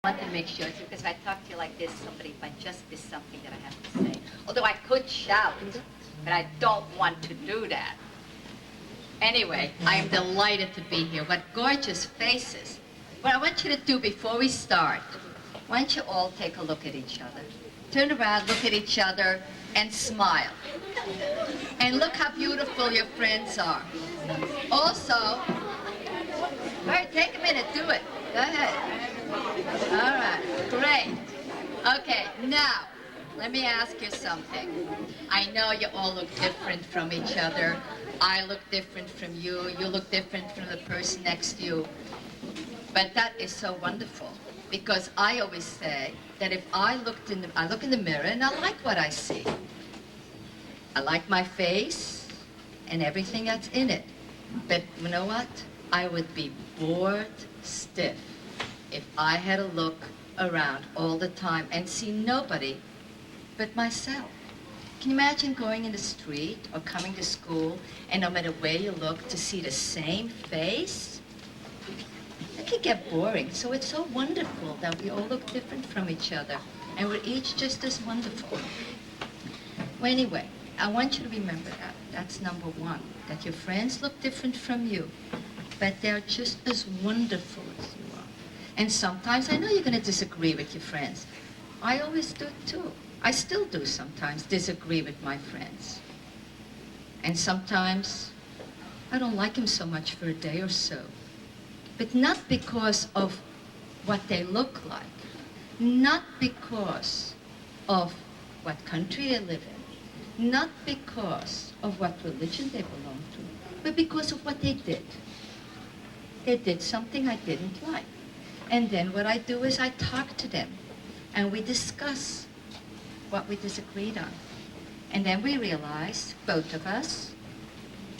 wanted to make sure, because if I talk to you like this, somebody might just miss something that I have to say. Although I could shout, but I don't want to do that. Anyway, I am delighted to be here. What gorgeous faces. What I want you to do before we start, why don't you all take a look at each other? Turn around, look at each other, and smile. And look how beautiful your friends are. Also, all right, take a minute, do it. Go ahead. All right, great. Okay, now, let me ask you something. I know you all look different from each other. I look different from you. You look different from the person next to you. But that is so wonderful, because I always say that if I look in the mirror and I like what I see. I like my face and everything that's in it. But you know what? I would be bored stiff if I had to look around all the time and see nobody but myself. Can you imagine going in the street or coming to school and no matter where you look to see the same face? It can get boring. So it's so wonderful that we all look different from each other and we're each just as wonderful. Well, anyway, I want you to remember that. That's number one, that your friends look different from you, but they're just as wonderful as you are. And sometimes, I know you're going to disagree with your friends. I always do too. I still do sometimes disagree with my friends. And sometimes I don't like them so much for a day or so. But not because of what they look like, not because of what country they live in, not because of what religion they belong to, but because of what they did. They did something I didn't like. And then what I do is I talk to them, and we discuss what we disagreed on. And then we realize, both of us,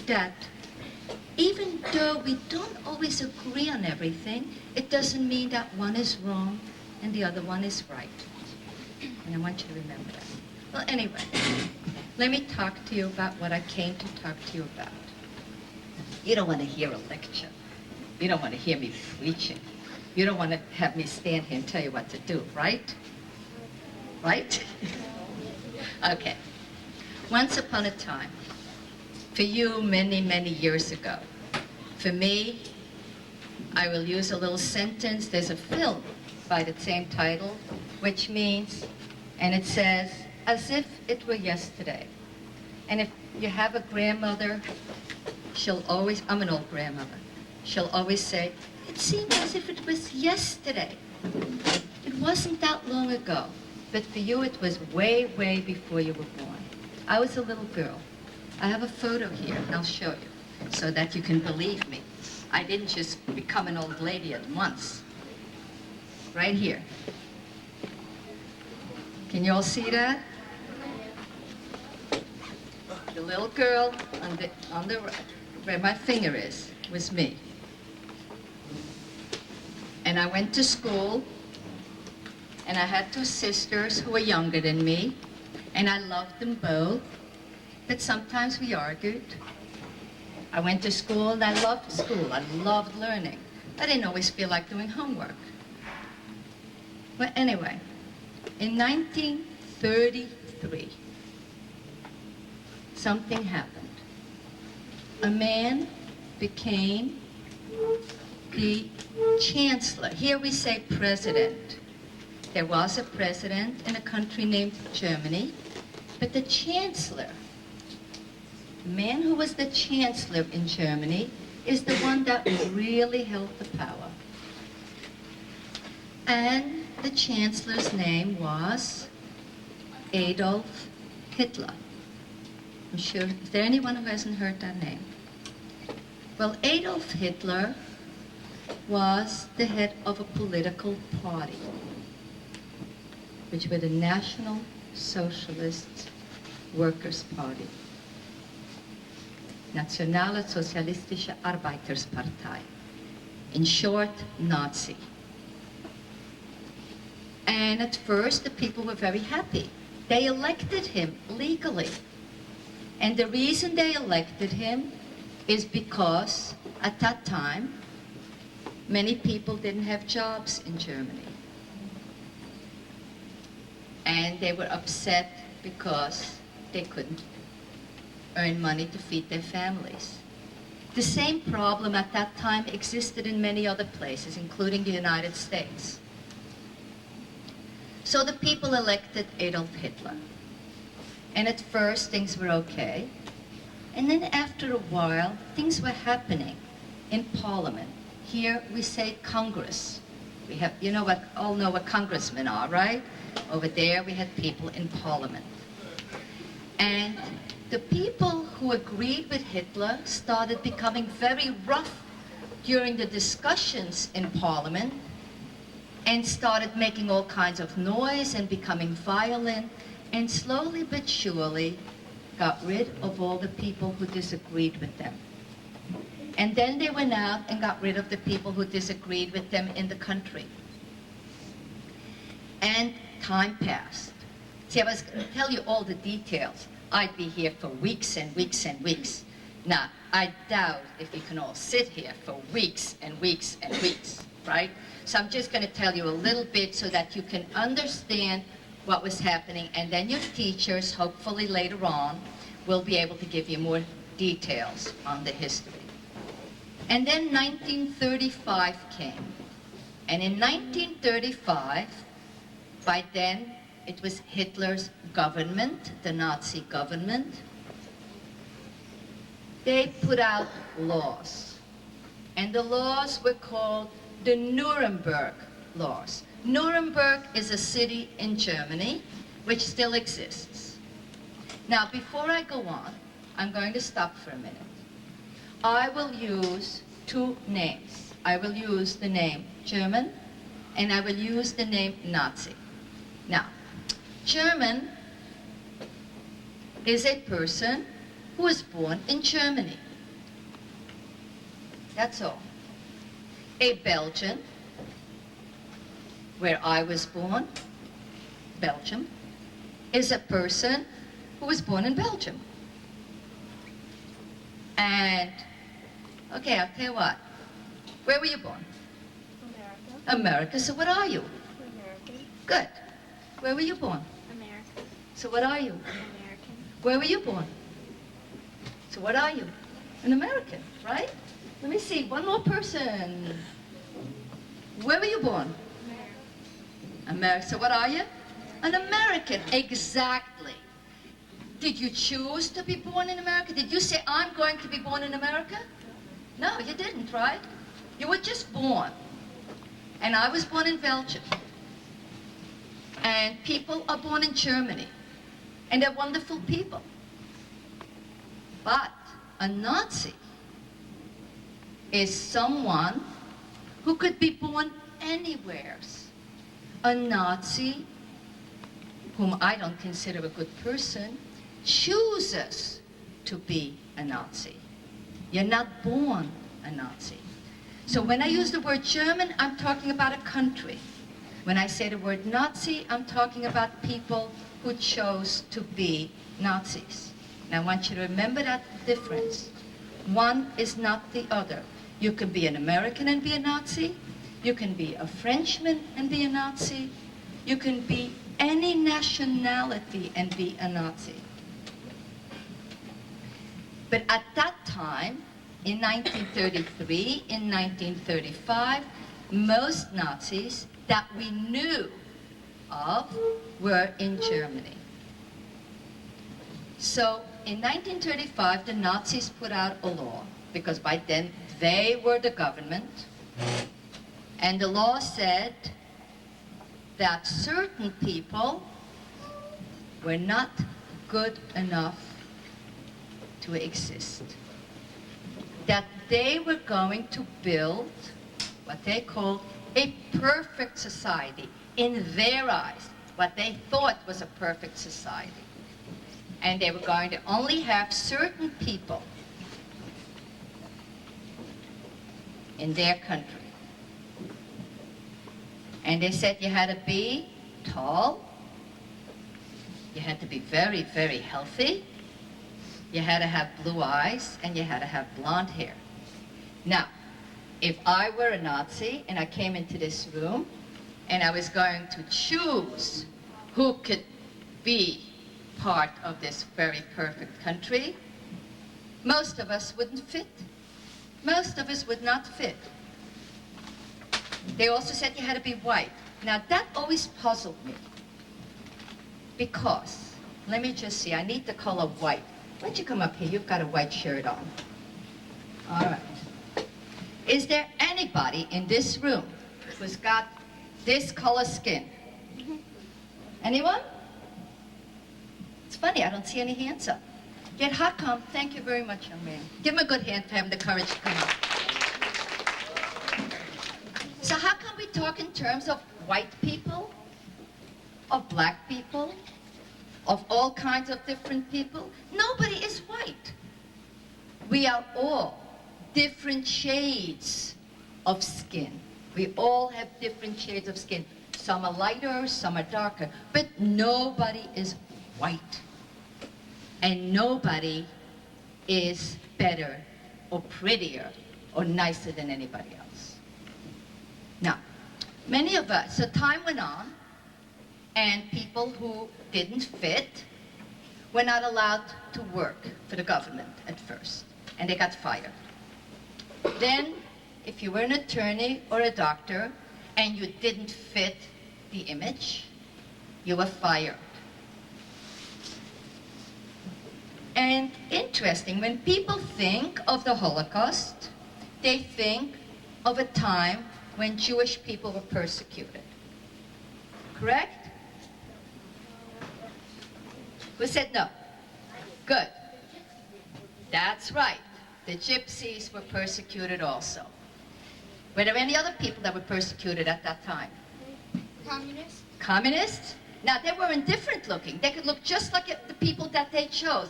that even though we don't always agree on everything, it doesn't mean that one is wrong and the other one is right. And I want you to remember that. Well, anyway, let me talk to you about what I came to talk to you about. You don't want to hear a lecture. You don't want to hear me preaching. You don't want to have me stand here and tell you what to do, right? Right? Okay. Once upon a time, for you many, many years ago, for me, I will use a little sentence. There's a film by the same title, which means, and it says, as if it were yesterday. And if you have a grandmother, she'll always, I'm an old grandmother, she'll always say, it seemed as if it was yesterday. It wasn't that long ago. But for you, it was way, way before you were born. I was a little girl. I have a photo here, and I'll show you, so that you can believe me. I didn't just become an old lady at once. Right here. Can you all see that? The little girl on the where my finger is was me. And I went to school, and I had two sisters who were younger than me, and I loved them both, but sometimes we argued. I went to school, and I loved school. I loved learning. I didn't always feel like doing homework. But anyway, in 1933, something happened. A man became the chancellor. Here we say president. There was a president in a country named Germany, but the chancellor, the man who was the chancellor in Germany, is the one that really held the power. And the chancellor's name was Adolf Hitler. I'm sure, is there anyone who hasn't heard that name? Well, Adolf Hitler was the head of a political party, which were the National Socialist Workers' Party. Nationale Sozialistische Arbeiterspartei. In short, Nazi. And at first, the people were very happy. They elected him legally. And the reason they elected him is because, at that time, many people didn't have jobs in Germany. And they were upset because they couldn't earn money to feed their families. The same problem at that time existed in many other places, including the United States. So the people elected Adolf Hitler. And at first, things were okay. And then after a while, things were happening in Parliament. Here we say Congress. We have, all know what congressmen are, right? Over there, we had people in Parliament. And the people who agreed with Hitler started becoming very rough during the discussions in Parliament and started making all kinds of noise and becoming violent, and slowly but surely got rid of all the people who disagreed with them. And then they went out and got rid of the people who disagreed with them in the country. And time passed. See, I was going to tell you all the details. I'd be here for weeks and weeks and weeks. Now, I doubt if you can all sit here for weeks and weeks and weeks, right? So I'm just going to tell you a little bit so that you can understand what was happening, and then your teachers, hopefully later on, will be able to give you more details on the history. And then 1935 came. And in 1935, by then, it was Hitler's government, the Nazi government. They put out laws. And the laws were called the Nuremberg laws. Nuremberg is a city in Germany which still exists. Now, before I go on, I'm going to stop for a minute. I will use two names. I will use the name German, and I will use the name Nazi. Now, German is a person who was born in Germany. That's all. A Belgian, where I was born, Belgium, is a person who was born in Belgium. And, okay, I'll tell you what. Where were you born? America. America. So what are you? American. Good. Where were you born? American. So what are you? American. Where were you born? So what are you? An American, right? Let me see, one more person. Where were you born? America. So what are you? An American, exactly. Did you choose to be born in America? Did you say, I'm going to be born in America? No, you didn't, right? You were just born. And I was born in Belgium. And people are born in Germany. And they're wonderful people. But a Nazi is someone who could be born anywhere. A Nazi, whom I don't consider a good person, chooses to be a Nazi. You're not born a Nazi. So when I use the word German, I'm talking about a country. When I say the word Nazi, I'm talking about people who chose to be Nazis. And I want you to remember that difference. One is not the other. You can be an American and be a Nazi. You can be a Frenchman and be a Nazi. You can be any nationality and be a Nazi. But at that time, in 1933, in 1935, most Nazis that we knew of were in Germany. So in 1935, the Nazis put out a law, because by then they were the government, and the law said that certain people were not good enough to exist. That they were going to build what they called a perfect society in their eyes, what they thought was a perfect society. And they were going to only have certain people in their country. And they said you had to be tall, you had to be very, very healthy, you had to have blue eyes, and you had to have blonde hair. Now, if I were a Nazi and I came into this room and I was going to choose who could be part of this very perfect country, most of us wouldn't fit. Most of us would not fit. They also said you had to be white. Now that always puzzled me because, let me just see, I need the color white. Why don't you come up here? You've got a white shirt on. All right. Is there anybody in this room who's got this color skin? Anyone? It's funny, I don't see any hands up. Yet how come? Thank you very much, young man. Give him a good hand for having the courage to come up. So how come we talk in terms of white people, of black people, of all kinds of different people? Nobody is white. We are all different shades of skin. We all have different shades of skin. Some are lighter, some are darker, but nobody is white. And nobody is better or prettier or nicer than anybody else. Now, many of us, so time went on, and people who didn't fit were not allowed to work for the government at first, and they got fired. Then, if you were an attorney or a doctor and you didn't fit the image, you were fired. And interesting, when people think of the Holocaust, they think of a time when Jewish people were persecuted. Correct? Who said no? Good. That's right. The Gypsies were persecuted also. Were there any other people that were persecuted at that time? Communists? Communists? Now, they were indifferent looking. They could look just like the people that they chose.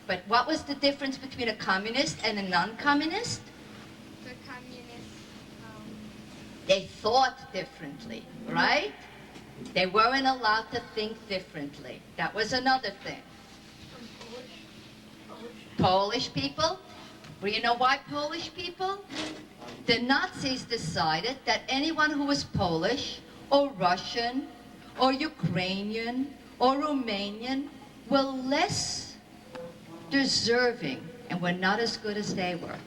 But what was the difference between a communist and a non-communist? The communists, They thought differently, right? They weren't allowed to think differently. That was another thing. Polish people? Well, you know why Polish people? The Nazis decided that anyone who was Polish or Russian or Ukrainian or Romanian were less deserving and were not as good as they were.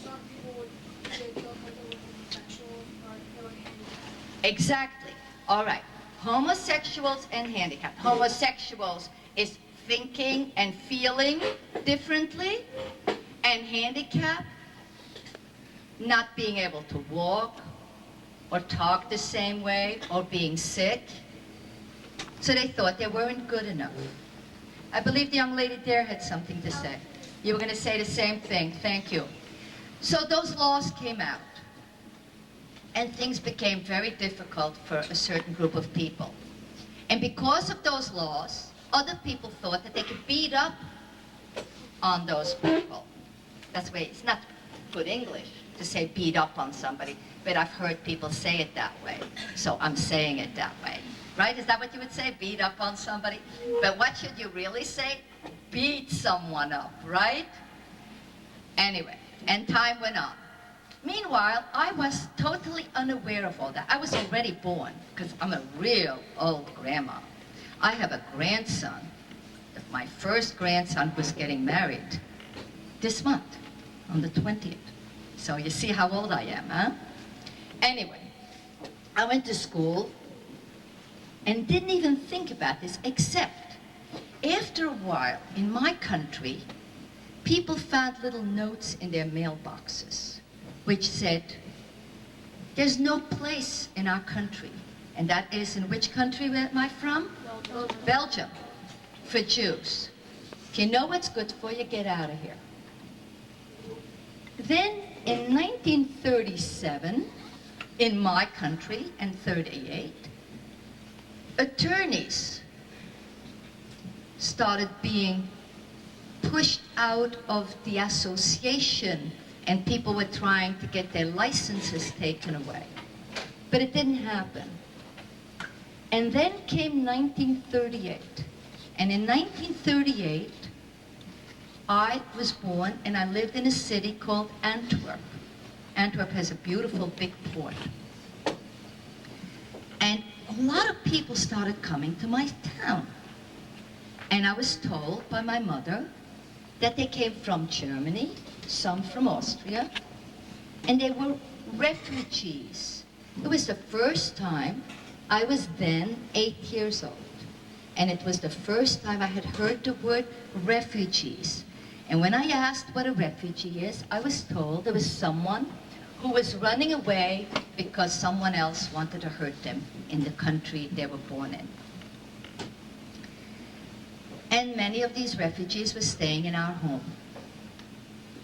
some people would say they felt like they were homosexual or they were handicapped. Exactly. All right. Homosexuals and handicapped. Homosexuals is thinking and feeling differently, and handicapped, not being able to walk or talk the same way or being sick. So they thought they weren't good enough. I believe the young lady there had something to say. You were going to say the same thing. Thank you. So those laws came out, and things became very difficult for a certain group of people. And because of those laws, other people thought that they could beat up on those people. That's why it's not good English to say beat up on somebody, but I've heard people say it that way, so I'm saying it that way. Right? Is that what you would say? Beat up on somebody? But what should you really say? Beat someone up, right? Anyway, and time went on. Meanwhile, I was totally unaware of all that. I was already born, because I'm a real old grandma. I have a grandson. My first grandson was getting married this month, on the 20th. So you see how old I am, huh? Anyway, I went to school and didn't even think about this, except after a while in my country, people found little notes in their mailboxes which said, there's no place in our country, and that is in which country am I from? Belgium, for Jews. If you know what's good for you, get out of here. Then in 1937, in my country, and 38, attorneys started being pushed out of the association, and people were trying to get their licenses taken away. But it didn't happen. And then came 1938. And in 1938, I was born and I lived in a city called Antwerp. Antwerp has a beautiful big port. And a lot of people started coming to my town. And I was told by my mother that they came from Germany, some from Austria, and they were refugees. It was the first time. I was then 8 years old, and it was the first time I had heard the word refugees. And when I asked what a refugee is, I was told it was someone who was running away because someone else wanted to hurt them in the country they were born in. And many of these refugees were staying in our home.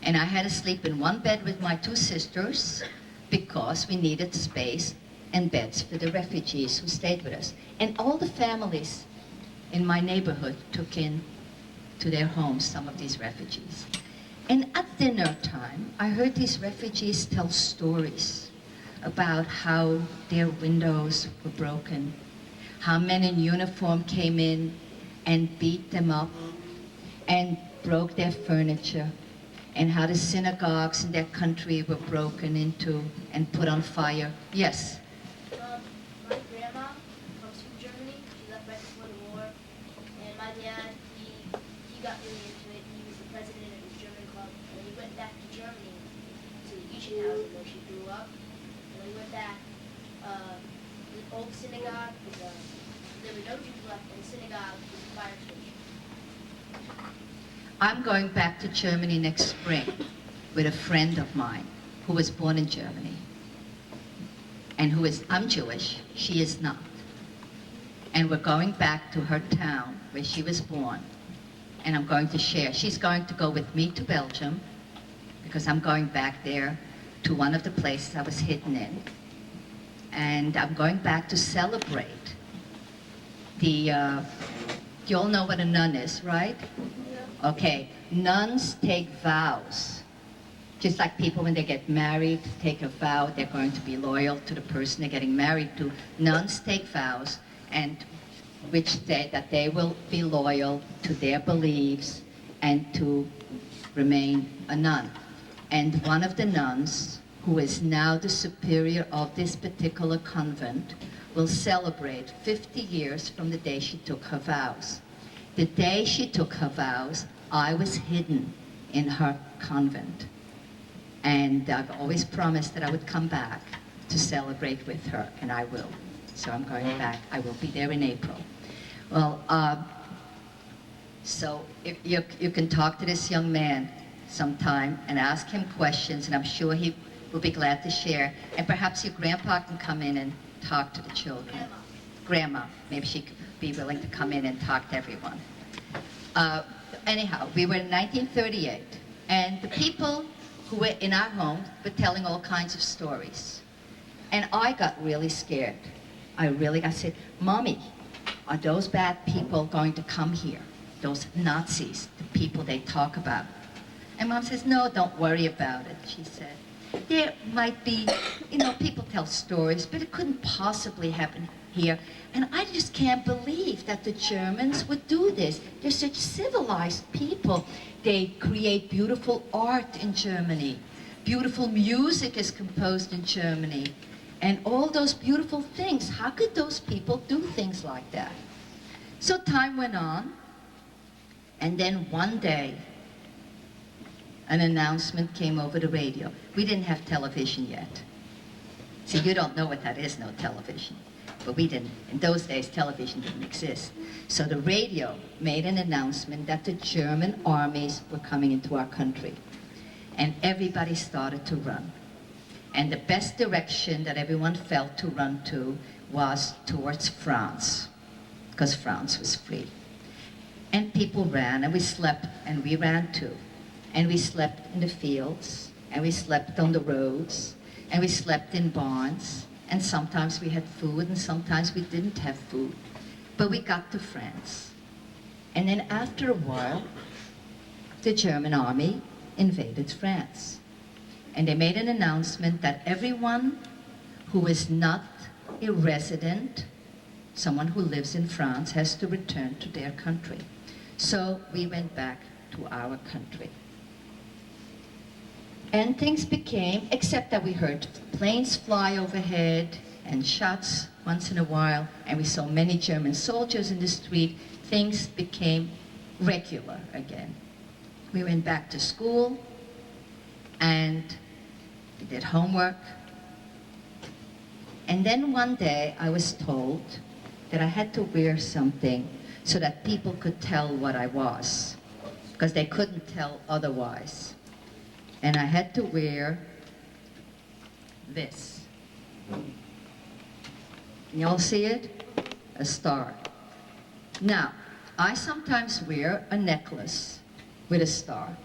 And I had to sleep in one bed with my 2 sisters because we needed space and beds for the refugees who stayed with us. And all the families in my neighborhood took in to their homes some of these refugees. And at dinner time, I heard these refugees tell stories about how their windows were broken, how men in uniform came in and beat them up and broke their furniture, and how the synagogues in their country were broken into and put on fire. Yes? My grandma comes from Germany. She left right before the war. And my dad, he got really into it. He was the president of his German club. And we went back to Germany, to Ichenhausen, where she grew up. And we went back. The old synagogue, there were no Jews left, and the synagogue was a fire station. I'm going back to Germany next spring with a friend of mine who was born in Germany. And I'm Jewish, she is not. And we're going back to her town where she was born. And I'm going to share. She's going to go with me to Belgium because I'm going back there to one of the places I was hidden in. And I'm going back to celebrate you all know what a nun is, right? Yeah. Okay, nuns take vows. Just like people when they get married, take a vow, they're going to be loyal to the person they're getting married to. Nuns take vows, and which say that they will be loyal to their beliefs and to remain a nun. And one of the nuns, who is now the superior of this particular convent, will celebrate 50 years from the day she took her vows. The day she took her vows, I was hidden in her convent. And I've always promised that I would come back to celebrate with her, and I will. So I'm going back. I will be there in April. Well, so if you can talk to this young man sometime and ask him questions, and I'm sure he will be glad to share. And perhaps your grandpa can come in and talk to the children. Grandma. Maybe she could be willing to come in and talk to everyone. Anyhow, we were in 1938, and the people who were in our home were telling all kinds of stories. And I got really scared. I said, Mommy, are those bad people going to come here? Those Nazis, the people they talk about? And Mom says, no, don't worry about it, she said. There might be, people tell stories, but it couldn't possibly happen here. And I just can't believe that the Germans would do this. They're such civilized people. They create beautiful art in Germany. Beautiful music is composed in Germany. And all those beautiful things. How could those people do things like that? So time went on. And then one day, an announcement came over the radio. We didn't have television yet. See, you don't know what that is, no television. But we didn't. In those days, television didn't exist. So the radio made an announcement that the German armies were coming into our country. And everybody started to run. And the best direction that everyone felt to run to was towards France, because France was free. And people ran, and we slept, and we ran too. And we slept in the fields, and we slept on the roads, and we slept in barns, and sometimes we had food, and sometimes we didn't have food. But we got to France. And then after a while, the German army invaded France. And they made an announcement that everyone who is not a resident, someone who lives in France, has to return to their country. So we went back to our country. And things became, except that we heard planes fly overhead, and shots once in a while, and we saw many German soldiers in the street, things became regular again. We went back to school, and we did homework. And then one day I was told that I had to wear something so that people could tell what I was, because they couldn't tell otherwise. And I had to wear this. Can you all see it? A star. Now, I sometimes wear a necklace with a star.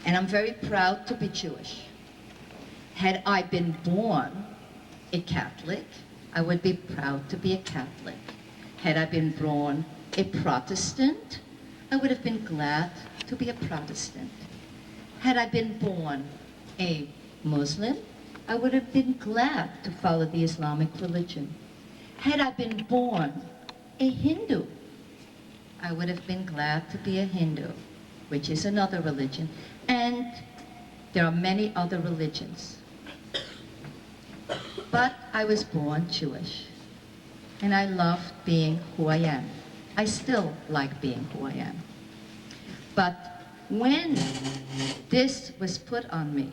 And I'm very proud to be Jewish. Had I been born a Catholic, I would be proud to be a Catholic. Had I been born a Protestant, I would have been glad to be a Protestant. Had I been born a Muslim, I would have been glad to follow the Islamic religion. Had I been born a Hindu, I would have been glad to be a Hindu, which is another religion. And there are many other religions. But I was born Jewish, and I loved being who I am. I still like being who I am. But when this was put on me,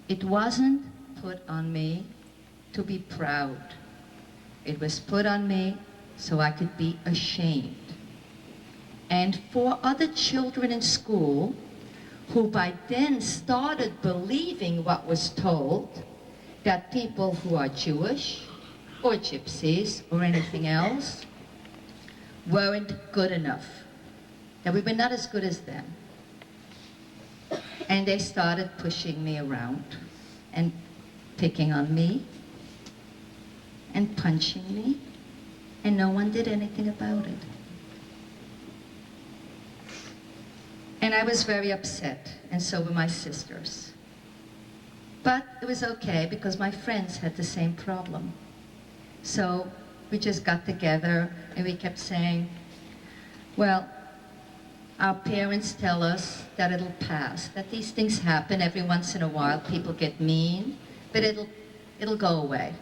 it wasn't put on me to be proud. It was put on me so I could be ashamed. And for other children in school, who by then started believing what was told, that people who are Jewish, or gypsies, or anything else, weren't good enough, that we were not as good as them. And they started pushing me around, and picking on me, and punching me, and no one did anything about it. And I was very upset, and so were my sisters. But it was okay, because my friends had the same problem. So we just got together, and we kept saying, well, our parents tell us that it'll pass, that these things happen every once in a while, people get mean, but it'll go away.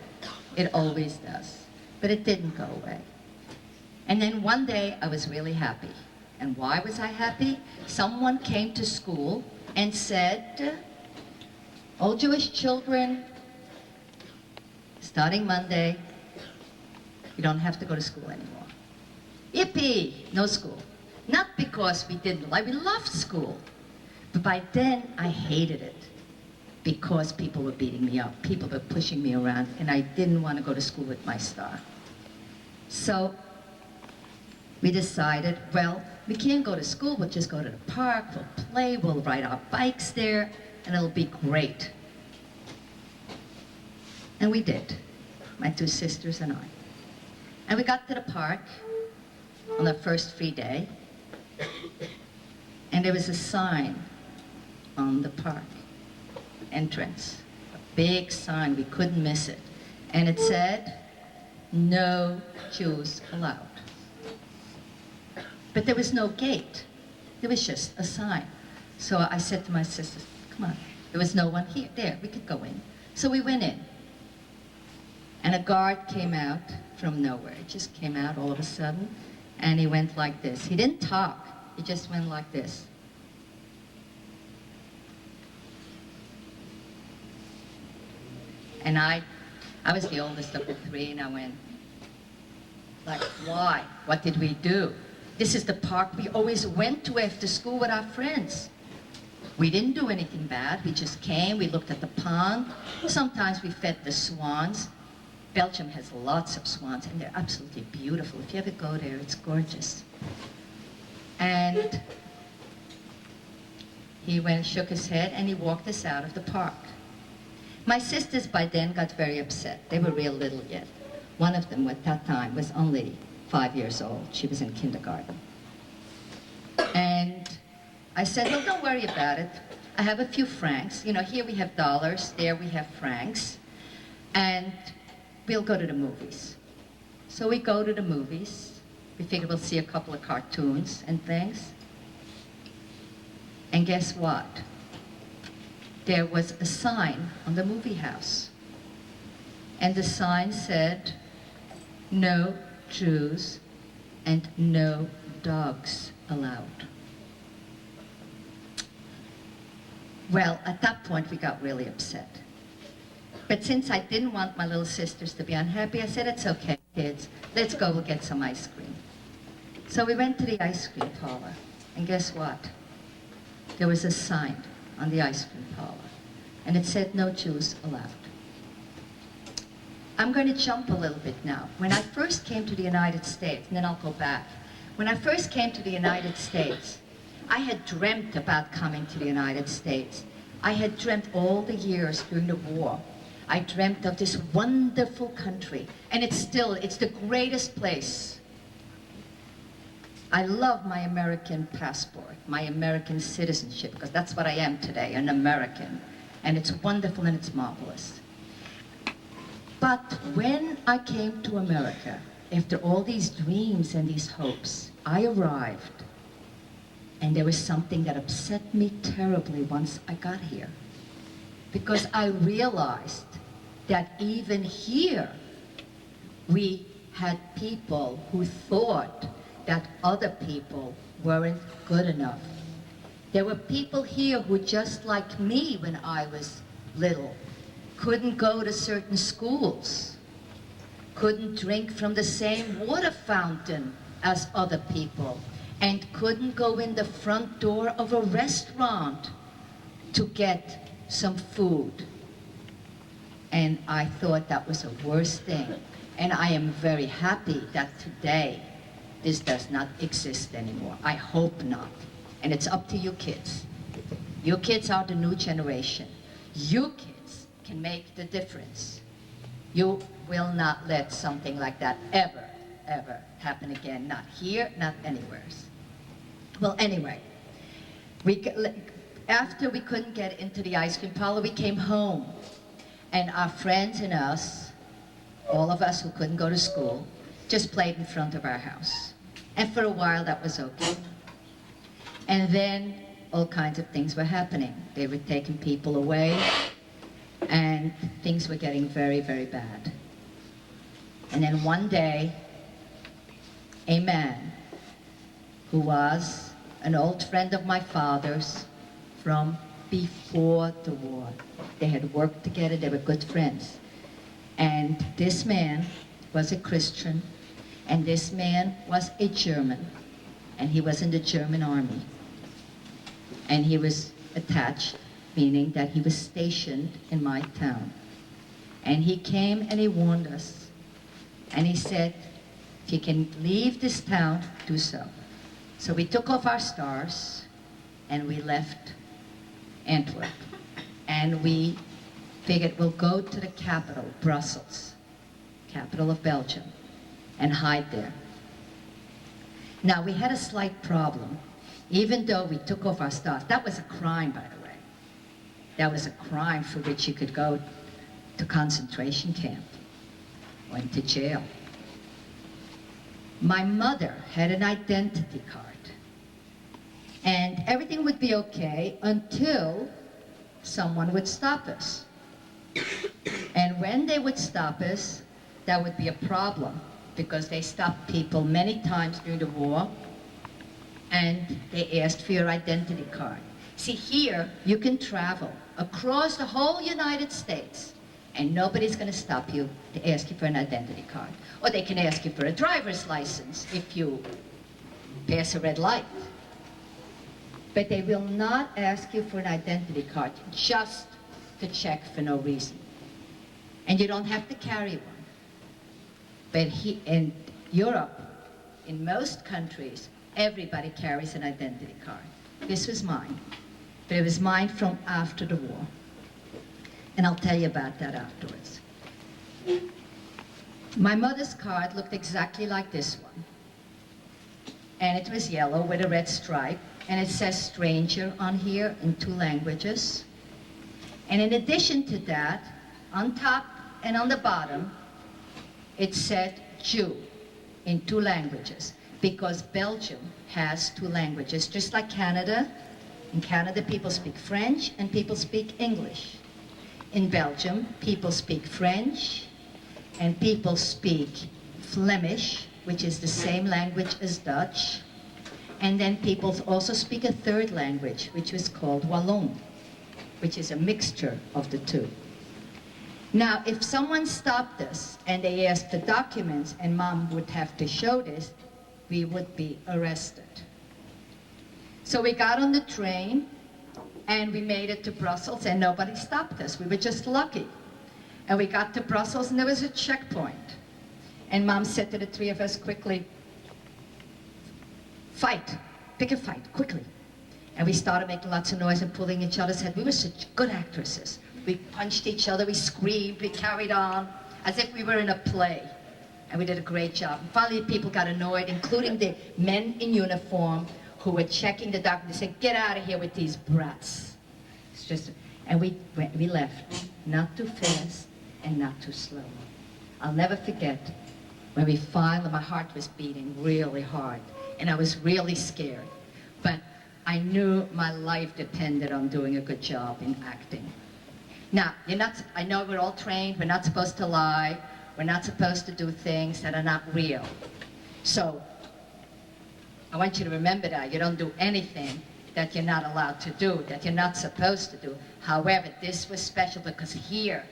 It always does. But it didn't go away. And then one day I was really happy. And why was I happy? Someone came to school and said, all Jewish children, starting Monday, you don't have to go to school anymore. Yippee! No school. Not because we didn't like, we loved school. But by then, I hated it. Because people were beating me up, people were pushing me around, and I didn't want to go to school with my star. So we decided, well, we can't go to school, we'll just go to the park, we'll play, we'll ride our bikes there, and it'll be great. And we did, my two sisters and I. And we got to the park on the first free day, and there was a sign on the park entrance, a big sign, we couldn't miss it. And it said, no Jews allowed. But there was no gate, there was just a sign. So I said to my sisters, come on, there was no one here, there, we could go in. So we went in. And a guard came out from nowhere. He just came out all of a sudden, and he went like this. He didn't talk, he just went like this. And I was the oldest of the three, and I went, like, why? What did we do? This is the park we always went to after school with our friends. We didn't do anything bad. We just came, we looked at the pond. Sometimes we fed the swans. Belgium has lots of swans, and they're absolutely beautiful. If you ever go there, it's gorgeous. And he went, shook his head, and he walked us out of the park. My sisters by then got very upset. They were real little yet. One of them at that time was only 5 years old. She was in kindergarten. And I said, well, don't worry about it. I have a few francs. You know, here we have dollars, there we have francs. And we'll go to the movies. So we go to the movies. We figure we'll see a couple of cartoons and things. And guess what? There was a sign on the movie house. and the sign said, "No Jews and no dogs allowed." Well, at that point we got really upset. But since I didn't want my little sisters to be unhappy, I said, "It's okay, kids. Let's go, we'll get some ice cream." So we went to the ice cream parlor, and guess what? There was a sign on the ice cream parlor, and it said, "No Jews allowed." I'm going to jump a little bit now. When I first came to the United States, and then I'll go back. When I first came to the United States, I had dreamt about coming to the United States. I had dreamt all the years during the war. I dreamt of this wonderful country, and it's the greatest place. I love my American passport, my American citizenship, because that's what I am today, an American. And it's wonderful and it's marvelous. But when I came to America, after all these dreams and these hopes, I arrived, and there was something that upset me terribly once I got here. Because I realized that even here, we had people who thought that other people weren't good enough. There were people here who, just like me when I was little, couldn't go to certain schools, couldn't drink from the same water fountain as other people, and couldn't go in the front door of a restaurant to get some food. And I thought that was the worst thing. And I am very happy that today this does not exist anymore. I hope not. And it's up to you kids. You kids are the new generation. You kids can make the difference. You will not let something like that ever, ever happen again. Not here, not anywhere. Well, anyway, after we couldn't get into the ice cream parlor, we came home. And our friends and us, all of us who couldn't go to school, just played in front of our house. And for a while that was okay. And then all kinds of things were happening. They were taking people away, and things were getting very, very bad. And then one day, a man who was an old friend of my father's from before the war. They had worked together, they were good friends. And this man was a Christian, and this man was a German, and he was in the German army. And he was attached, meaning that he was stationed in my town. And he came and he warned us. And he said, if you can leave this town, do so. So we took off our stars and we left Antwerp. And we figured we'll go to the capital, Brussels, capital of Belgium, and hide there. Now, we had a slight problem. Even though we took off our stars, that was a crime, by the way. That was a crime for which you could go to concentration camp, went to jail. My mother had an identity card, and everything would be okay until someone would stop us. And when they would stop us, that would be a problem, because they stopped people many times during the war, and they asked for your identity card. See, here, you can travel across the whole United States, and nobody's going to stop you to ask you for an identity card. Or they can ask you for a driver's license if you pass a red light. But they will not ask you for an identity card just to check for no reason. And you don't have to carry one. But in Europe, in most countries, everybody carries an identity card. This was mine, but it was mine from after the war. And I'll tell you about that afterwards. My mother's card looked exactly like this one. And it was yellow with a red stripe, and it says stranger on here in 2 languages. And in addition to that, on top and on the bottom, it said Jew in 2 languages. Because Belgium has 2 languages, just like Canada. In Canada, people speak French and people speak English. In Belgium, people speak French and people speak Flemish, which is the same language as Dutch. And then people also speak a third language, which was called Wallon, which is a mixture of the two. Now, if someone stopped us and they asked for documents and Mom would have to show this, we would be arrested. So we got on the train and we made it to Brussels and nobody stopped us. We were just lucky. And we got to Brussels and there was a checkpoint. And Mom said to the three of us quickly, fight, pick a fight, quickly. And we started making lots of noise and pulling each other's head. We were such good actresses. We punched each other, we screamed, we carried on as if we were in a play. And we did a great job. And finally people got annoyed, including the men in uniform who were checking the documents. They said, get out of here with these brats. It's just, and we left, not too fast and not too slow. I'll never forget when we finally, my heart was beating really hard and I was really scared. But I knew my life depended on doing a good job in acting. Now, I know we're all trained, we're not supposed to lie, we're not supposed to do things that are not real. So, I want you to remember that. You don't do anything that you're not allowed to do, that you're not supposed to do. However, this was special because here,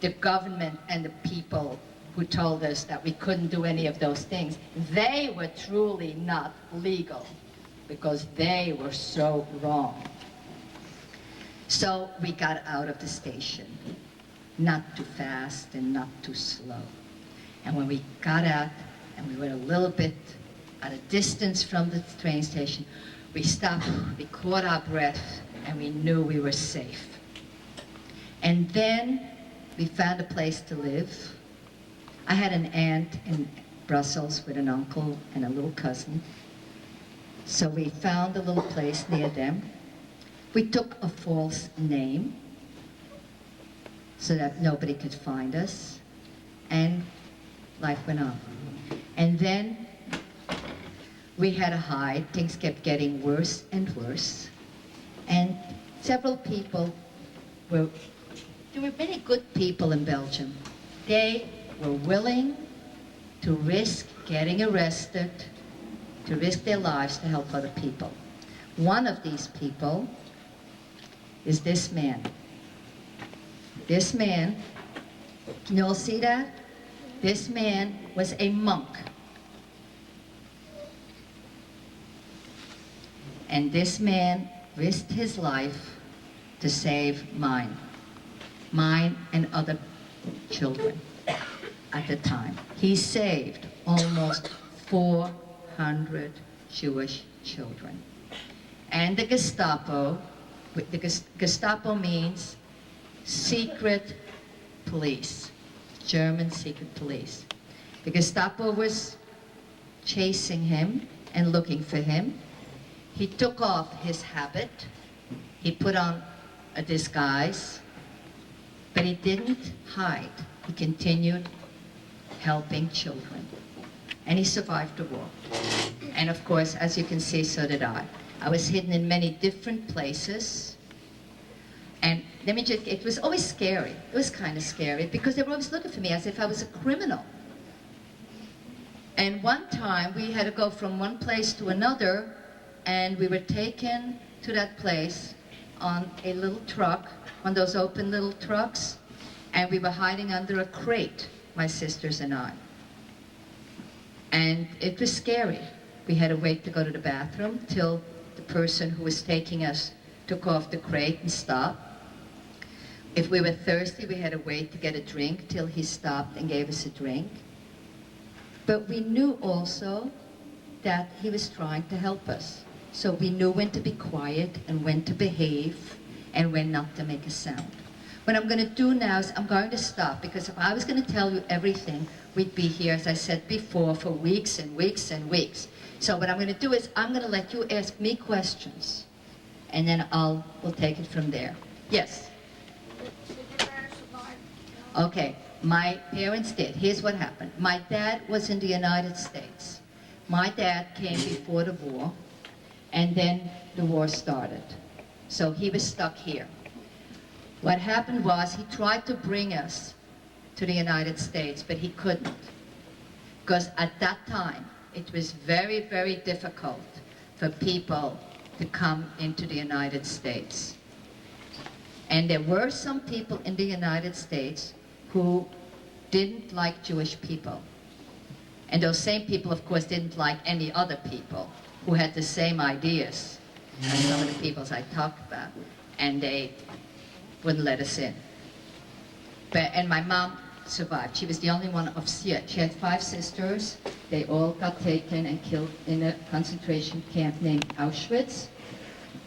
the government and the people who told us that we couldn't do any of those things, they were truly not legal because they were so wrong. So we got out of the station, not too fast and not too slow. And when we got out and we were a little bit at a distance from the train station, we stopped, we caught our breath, and we knew we were safe. And then we found a place to live. I had an aunt in Brussels with an uncle and a little cousin. So we found a little place near them. We took a false name so that nobody could find us, and life went on. And then we had to hide. Things kept getting worse and worse. And several people there were many good people in Belgium. They were willing to risk getting arrested, to risk their lives to help other people. One of these people is this man. This man, can you all see that? This man was a monk. And this man risked his life to save mine and other children at the time. He saved almost 400 Jewish children. And the Gestapo, Gestapo means secret police, German secret police. The Gestapo was chasing him and looking for him. He took off his habit, he put on a disguise, but he didn't hide. He continued helping children. And he survived the war. And of course, as you can see, so did I. I was hidden in many different places. And it was always scary. It was kind of scary because they were always looking for me as if I was a criminal. And one time we had to go from one place to another, and we were taken to that place on a little truck, on those open little trucks, and we were hiding under a crate, my sisters and I. And it was scary. We had to wait to go to the bathroom till the person who was taking us took off the crate and stopped. If we were thirsty, we had to wait to get a drink till he stopped and gave us a drink. But we knew also that he was trying to help us. So we knew when to be quiet and when to behave and when not to make a sound. What I'm going to do now is I'm going to stop, because if I was going to tell you everything, we'd be here, as I said before, for weeks and weeks and weeks. So what I'm going to do is I'm going to let you ask me questions, and then we'll take it from there. Yes? Did your parents survive? Okay, my parents did. Here's what happened. My dad was in the United States. My dad came before the war, and then the war started. So he was stuck here. What happened was he tried to bring us to the United States, but he couldn't. Because at that time, it was very, very difficult for people to come into the United States. And there were some people in the United States who didn't like Jewish people. And those same people, of course, didn't like any other people who had the same ideas as some of the peoples I talked about. And they wouldn't let us in. And my mom survived. She was the only one of she had 5 sisters. They all got taken and killed in a concentration camp named Auschwitz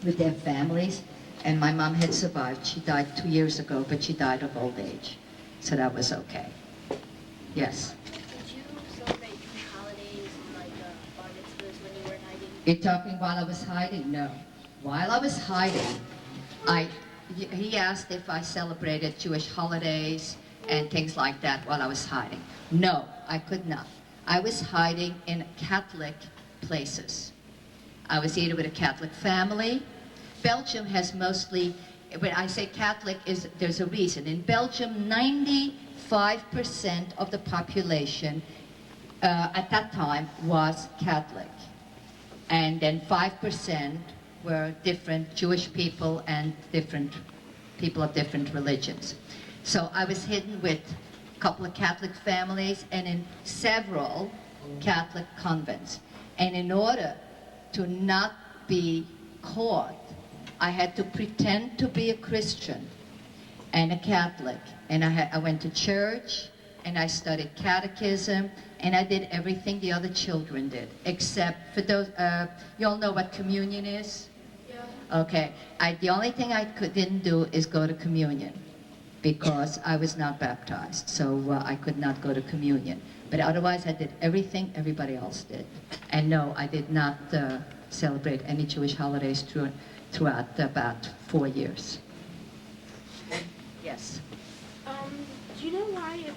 with their families. And my mom had survived. She died 2 years ago, but she died of old age. So that was okay. Yes. Did you celebrate Jewish holidays and like bar mitzvahs when you were in hiding? You're talking while I was hiding? No. While I was hiding, he asked if I celebrated Jewish holidays and things like that while I was hiding. No, I could not. I was hiding in Catholic places. I was either with a Catholic family. Belgium has mostly, when I say Catholic, there's a reason. In Belgium, 95% of the population at that time was Catholic. And then 5% were different Jewish people and different people of different religions. So I was hidden with a couple of Catholic families and in several Catholic convents. And in order to not be caught, I had to pretend to be a Christian and a Catholic. And I went to church, and I studied catechism, and I did everything the other children did, except for those, you all know what communion is? Yeah. Okay, the only thing I didn't do is go to communion, because I was not baptized, so I could not go to communion. But otherwise, I did everything everybody else did. And no, I did not celebrate any Jewish holidays throughout about 4 years. Yes. Do you know why if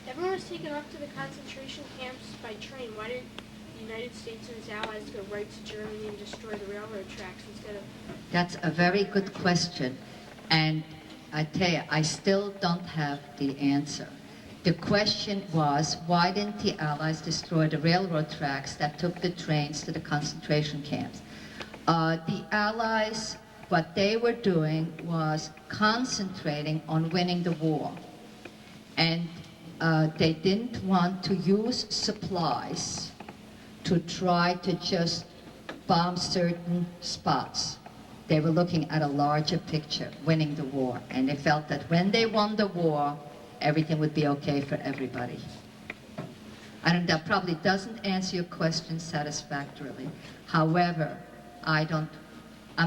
everyone was taken off to the concentration camps by train, why did the United States and its allies go right to Germany and destroy the railroad tracks instead of... That's a very good question. And I tell you, I still don't have the answer. The question was, why didn't the Allies destroy the railroad tracks that took the trains to the concentration camps? The Allies, what they were doing was concentrating on winning the war. And they didn't want to use supplies to try to just bomb certain spots. They were looking at a larger picture, winning the war. And they felt that when they won the war, everything would be okay for everybody. That probably doesn't answer your question satisfactorily. However, I'm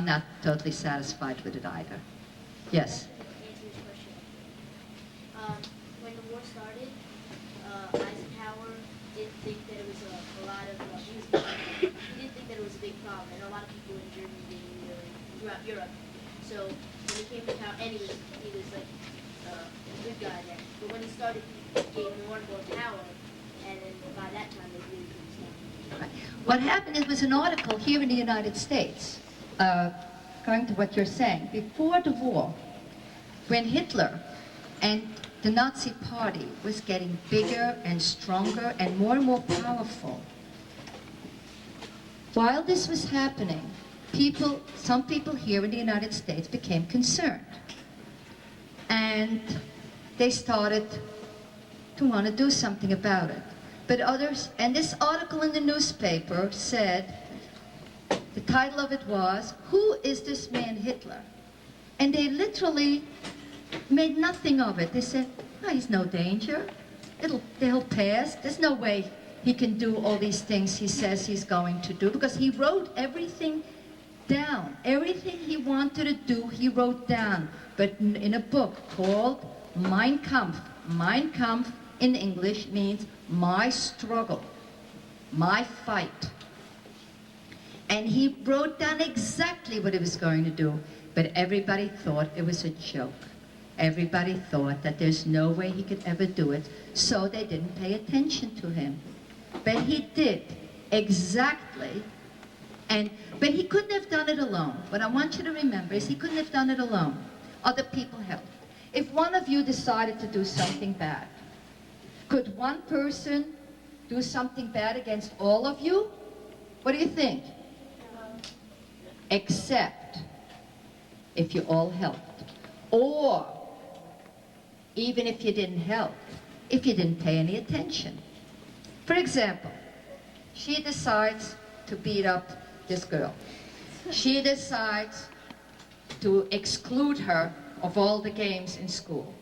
not totally satisfied with it either. Yes? Answer this question. When the war started, Eisenhower didn't think that it was a lot of, he didn't think that it was a big problem. And a lot of people in Germany didn't really, throughout Europe. So when he came to town, and he was like a good guy there. But when he started, he gained more and more power. And then by that time, they really couldn't stop him. What happened, it was an article here in the United States, going to what you're saying. Before the war, when Hitler and the Nazi Party was getting bigger and stronger and more powerful, while this was happening, some people here in the United States became concerned. And they started to want to do something about it. But others, and this article in the newspaper said, the title of it was, "Who is this man Hitler?" And they literally made nothing of it. They said, "Oh, he's no danger. They'll pass. There's no way he can do all these things he says he's going to do," because he wrote everything down. Everything he wanted to do, he wrote down. But in a book called Mein Kampf. Mein Kampf in English means my struggle, my fight. And he wrote down exactly what he was going to do, but everybody thought it was a joke. Everybody thought that there's no way he could ever do it, so they didn't pay attention to him. But he did, exactly. But he couldn't have done it alone. What I want you to remember is he couldn't have done it alone. Other people helped. If one of you decided to do something bad, could one person do something bad against all of you? What do you think? Except if you all helped. Or even if you didn't help, if you didn't pay any attention. For example, she decides to beat up this girl. She decides to exclude her of all the games in school.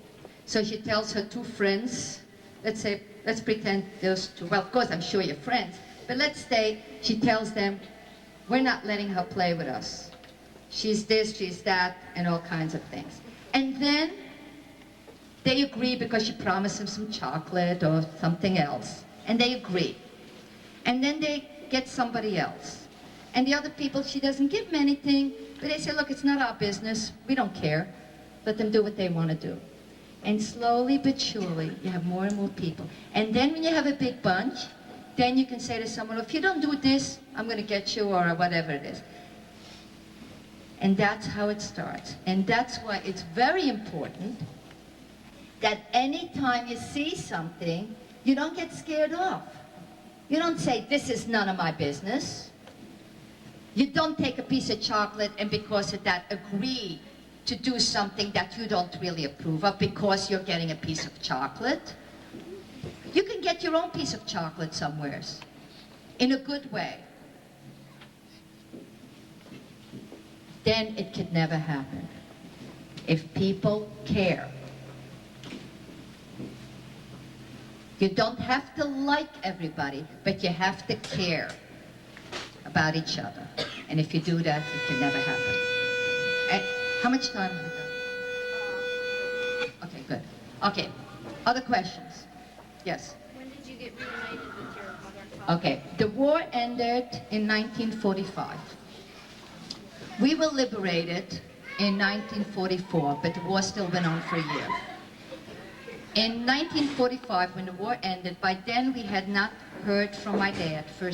So she tells her two friends, let's pretend those two, well, of course I'm sure you're friends, but let's say she tells them, we're not letting her play with us. She's this, she's that, and all kinds of things. And then they agree because she promised them some chocolate or something else. And they agree. And then they get somebody else. And the other people, she doesn't give them anything, but they say, look, it's not our business. We don't care. Let them do what they want to do. And slowly but surely, you have more and more people. And then when you have a big bunch, then you can say to someone, if you don't do this, I'm going to get you, or whatever it is. And that's how it starts. And that's why it's very important that any time you see something, you don't get scared off. You don't say, this is none of my business. You don't take a piece of chocolate and because of that agree to do something that you don't really approve of because you're getting a piece of chocolate. You can get your own piece of chocolate somewheres in a good way. Then it could never happen. If people care. You don't have to like everybody, but you have to care about each other. And if you do that, it can never happen. And how much time have we got? Okay, good. Okay, other questions? Yes? When did you get reunited with your mother and father? Okay, the war ended in 1945. We were liberated in 1944, but the war still went on for a year. In 1945, when the war ended, by then we had not heard from my dad for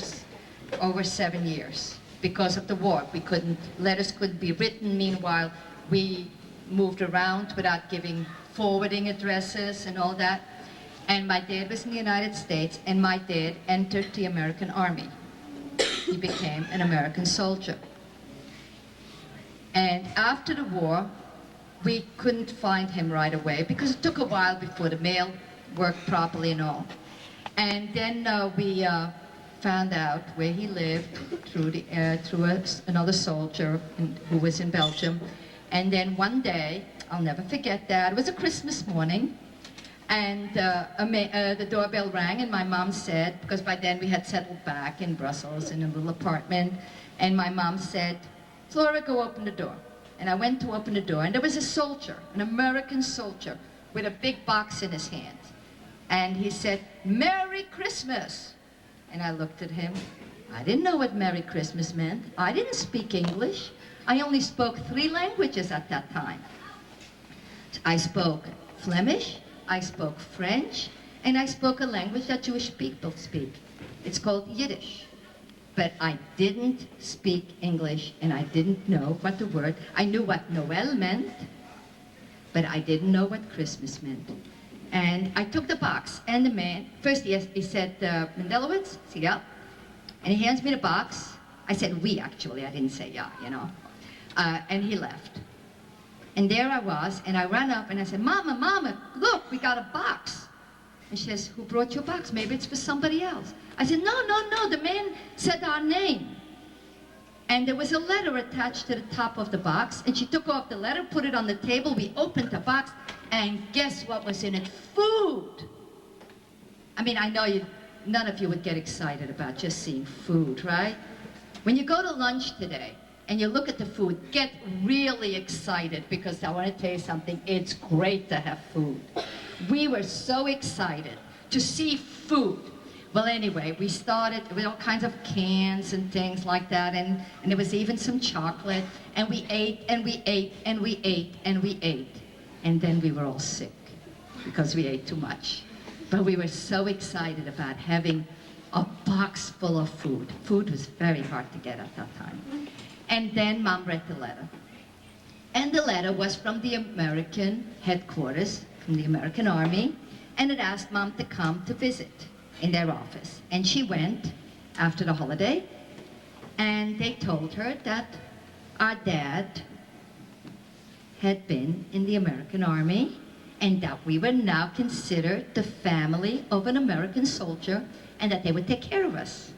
over 7 years because of the war. Letters couldn't be written. Meanwhile, we moved around without giving forwarding addresses and all that. And my dad was in the United States, and my dad entered the American Army. He became an American soldier. And after the war, we couldn't find him right away because it took a while before the mail worked properly and all. And then we found out where he lived through another soldier who was in Belgium. And then one day, I'll never forget that, it was a Christmas morning, and the doorbell rang, and my mom said, because by then we had settled back in Brussels in a little apartment, and my mom said, Flora, go open the door. And I went to open the door, and there was a soldier, an American soldier, with a big box in his hand. And he said, Merry Christmas. And I looked at him. I didn't know what Merry Christmas meant. I didn't speak English. I only spoke 3 languages at that time. I spoke Flemish, I spoke French, and I spoke a language that Jewish people speak. It's called Yiddish. But I didn't speak English, and I didn't know what the word, I knew what Noel meant, but I didn't know what Christmas meant. And I took the box, and the man, first he said, Mendelowitz? I said, yeah. And he hands me the box. I said, we, actually, I didn't say yeah, you know. And he left. And there I was, and I ran up, and I said, Mama, Mama, look, we got a box. And she says, who brought your box? Maybe it's for somebody else. I said, no, no, no, the man said our name. And there was a letter attached to the top of the box, and she took off the letter, put it on the table, we opened the box, and guess what was in it? Food! I mean, I know none of you would get excited about just seeing food, right? When you go to lunch today, and you look at the food, get really excited, because I want to tell you something, it's great to have food. We were so excited to see food. Well, anyway, we started with all kinds of cans and things like that, and there was even some chocolate, and we ate, and we ate, and we ate, and we ate. And then we were all sick, because we ate too much. But we were so excited about having a box full of food. Food was very hard to get at that time. And then Mom read the letter. And the letter was from the American headquarters, from the American Army, and it asked Mom to come to visit in their office. And she went after the holiday, and they told her that our dad had been in the American Army, and that we were now considered the family of an American soldier, and that they would take care of us.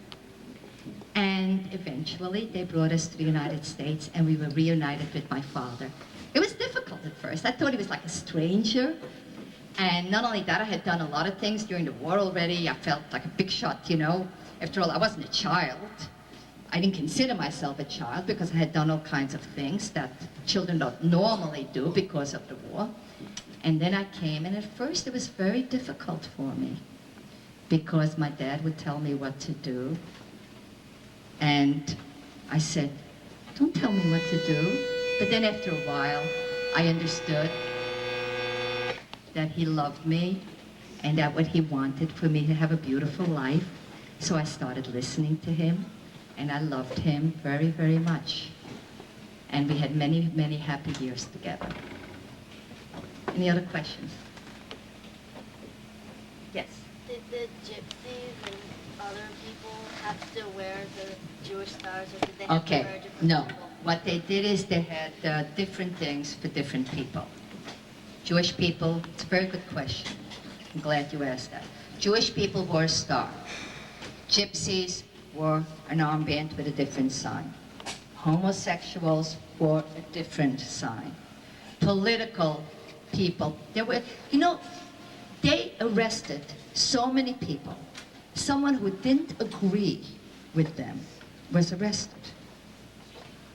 And eventually they brought us to the United States, and we were reunited with my father. It was difficult at first. I thought he was like a stranger. And not only that, I had done a lot of things during the war already. I felt like a big shot, you know. After all, I wasn't a child. I didn't consider myself a child because I had done all kinds of things that children don't normally do because of the war. And then I came, and at first it was very difficult for me because my dad would tell me what to do. And I said, don't tell me what to do. But then after a while, I understood that he loved me and that what he wanted for me to have a beautiful life. So I started listening to him, and I loved him very, very much. And we had many, many happy years together. Any other questions? Yes. Did the gypsies and other people have to wear the Jewish stars, or did they have to wear different No. people? What they did is they had different things for different people. Jewish people, it's a very good question. I'm glad you asked that. Jewish people wore a star. Gypsies wore an armband with a different sign. Homosexuals wore a different sign. Political people, there were, you know, they arrested so many people. Someone who didn't agree with them was arrested.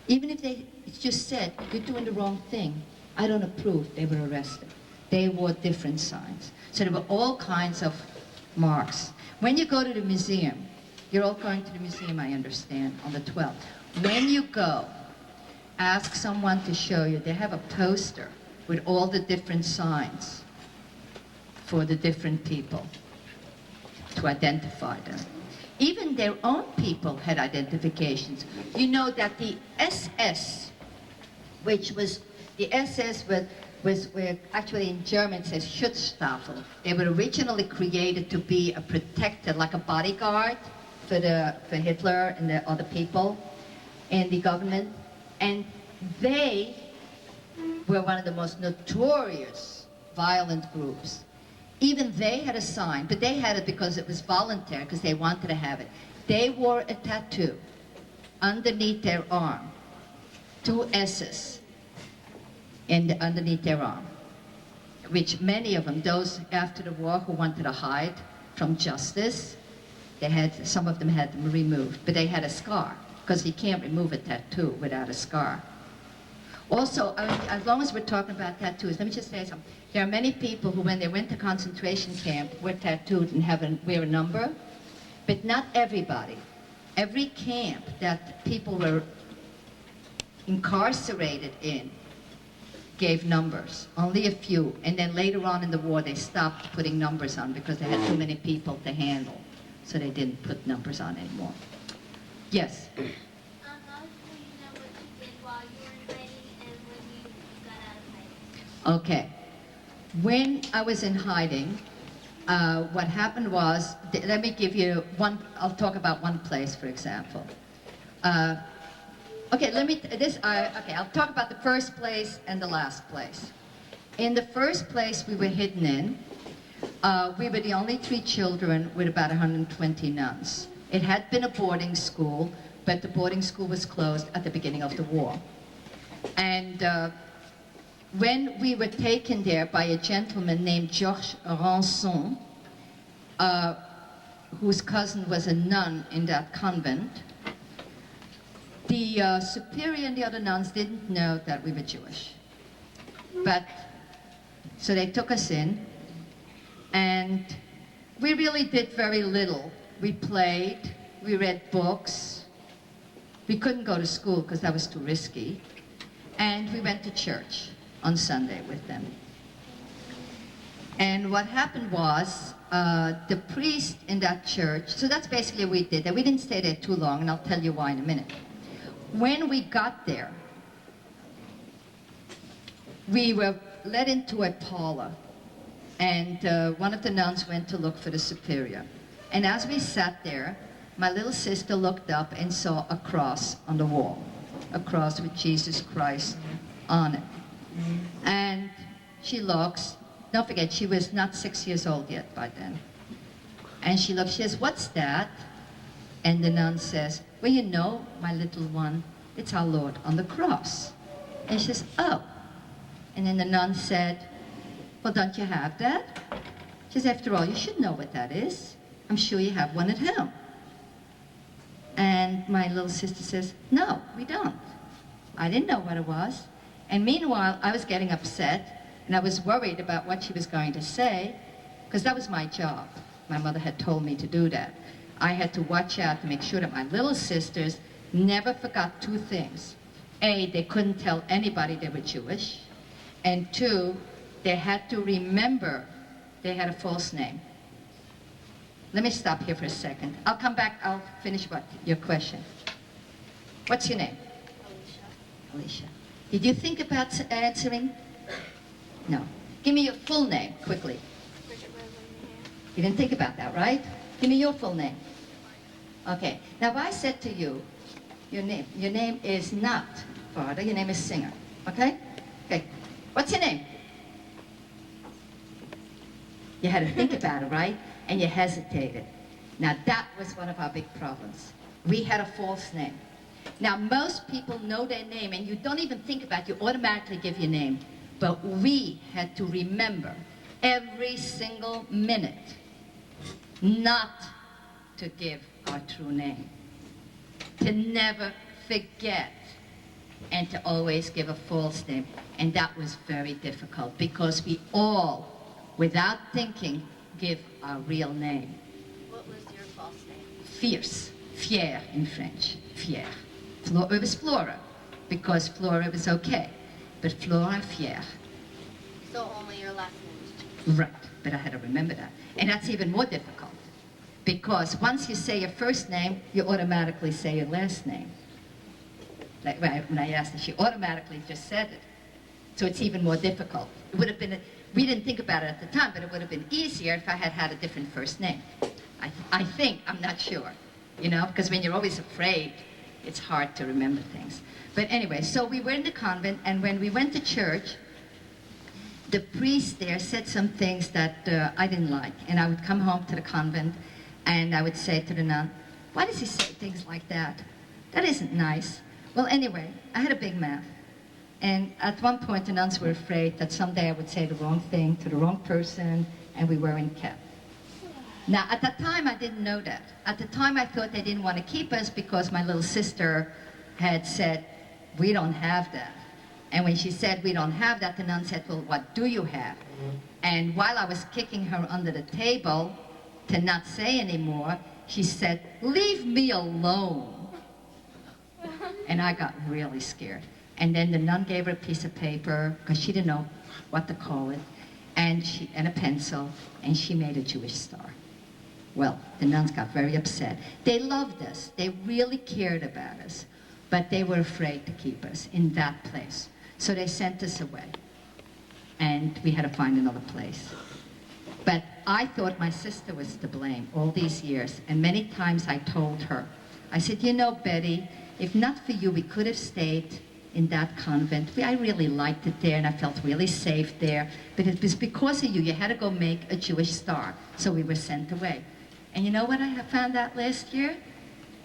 Even if they just said, you're doing the wrong thing, I don't approve, they were arrested. They wore different signs. So there were all kinds of marks. When you go to the museum, you're all going to the museum, I understand, on the 12th. When you go, ask someone to show you. They have a poster with all the different signs for the different people to identify them. Even their own people had identifications. You know that the SS, which was, the SS was actually in German it says Schutzstaffel. They were originally created to be a protector, like a bodyguard for Hitler and the other people in the government. And they were one of the most notorious violent groups. Even they had a sign, but they had it because it was voluntary, because they wanted to have it. They wore a tattoo underneath their arm, 2 S's underneath their arm, which many of them, those after the war who wanted to hide from justice, some of them had them removed, but they had a scar, because you can't remove a tattoo without a scar. Also, as long as we're talking about tattoos, let me just say something. There are many people who, when they went to concentration camp, were tattooed and wear a number, but not everybody. Every camp that people were incarcerated in gave numbers, only a few. And then later on in the war, they stopped putting numbers on because they had too many people to handle. So they didn't put numbers on anymore. Yes? How will you know what you did while you were in hiding and when you got out of hiding? Okay. When I was in hiding, what happened was, let me give you one, I'll talk about one place, for example. Okay, I'll talk about the first place and the last place. In the first place we were hidden in, we were the only 3 children with about 120 nuns. It had been a boarding school, but the boarding school was closed at the beginning of the war. And when we were taken there by a gentleman named Georges Ranson, whose cousin was a nun in that convent, the superior and the other nuns didn't know that we were Jewish. So they took us in, and we really did very little. We played, we read books. We couldn't go to school because that was too risky. And we went to church on Sunday with them. And what happened was, the priest in that church, so that's basically what we did. We didn't stay there too long, and I'll tell you why in a minute. When we got there, we were led into a parlor, and one of the nuns went to look for the superior. And as we sat there, my little sister looked up and saw a cross on the wall, a cross with Jesus Christ on it. And she looks, don't forget, she was not 6 years old yet by then. And she looks, she says, "What's that?" And the nun says, "Well, you know, my little one, it's our Lord on the cross." And she says, "Oh." And then the nun said, "Well, don't you have that?" She says, "After all, you should know what that is. I'm sure you have one at home." And my little sister says, "No, we don't. I didn't know what it was." And meanwhile, I was getting upset, and I was worried about what she was going to say, because that was my job. My mother had told me to do that. I had to watch out to make sure that my little sisters never forgot two things. A, they couldn't tell anybody they were Jewish, and two, they had to remember they had a false name. Let me stop here for a second. I'll come back, I'll finish your question. What's your name? Alicia. Did you think about answering? No. Give me your full name, quickly. You didn't think about that, right? Give me your full name. Okay. Now, if I said to you, your name is not Father, your name is Singer, okay? Okay. What's your name? You had to think about it, right? And you hesitated. Now, that was one of our big problems. We had a false name. Now, most people know their name, and you don't even think about it. You automatically give your name. But we had to remember every single minute not to give our true name, to never forget, and to always give a false name. And that was very difficult, because we all, without thinking, give our real name. What was your false name? Fierce, fier in French, fier. It was Flora, because Flora was okay, but Flora, fier. So only your last name. Right, but I had to remember that. And that's even more difficult, because once you say your first name, you automatically say your last name. Like when I asked her, she automatically just said it. So it's even more difficult. It would have been, we didn't think about it at the time, but it would have been easier if I had had a different first name. I think, I'm not sure, you know, because when you're always afraid, it's hard to remember things. But anyway, so we were in the convent, and when we went to church, the priest there said some things that I didn't like. And I would come home to the convent, and I would say to the nun, "Why does he say things like that? That isn't nice." Well, anyway, I had a big mouth. And at one point, the nuns were afraid that someday I would say the wrong thing to the wrong person, and we weren't kept. Now, at that time, I didn't know that. At the time, I thought they didn't want to keep us because my little sister had said, "We don't have that." And when she said, "We don't have that," the nun said, "Well, what do you have?" And while I was kicking her under the table to not say anymore, she said, "Leave me alone." And I got really scared. And then the nun gave her a piece of paper, because she didn't know what to call it, and a pencil, and she made a Jewish star. Well, the nuns got very upset. They loved us. They really cared about us. But they were afraid to keep us in that place. So they sent us away. And we had to find another place. But I thought my sister was to blame all these years. And many times I told her, I said, "You know, Betty, if not for you, we could have stayed in that convent. I really liked it there, and I felt really safe there. But it was because of you. You had to go make a Jewish star. So we were sent away." And you know what I found out last year?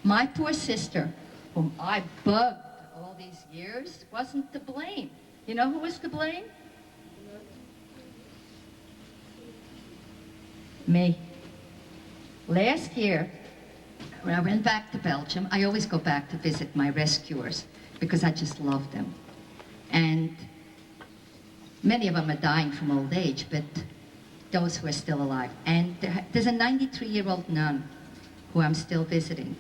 My poor sister, whom I bugged all these years, wasn't to blame. You know who was to blame? Me. Last year, when I went back to Belgium, I always go back to visit my rescuers because I just love them. And many of them are dying from old age, but those who are still alive. And there's a 93-year-old nun who I'm still visiting.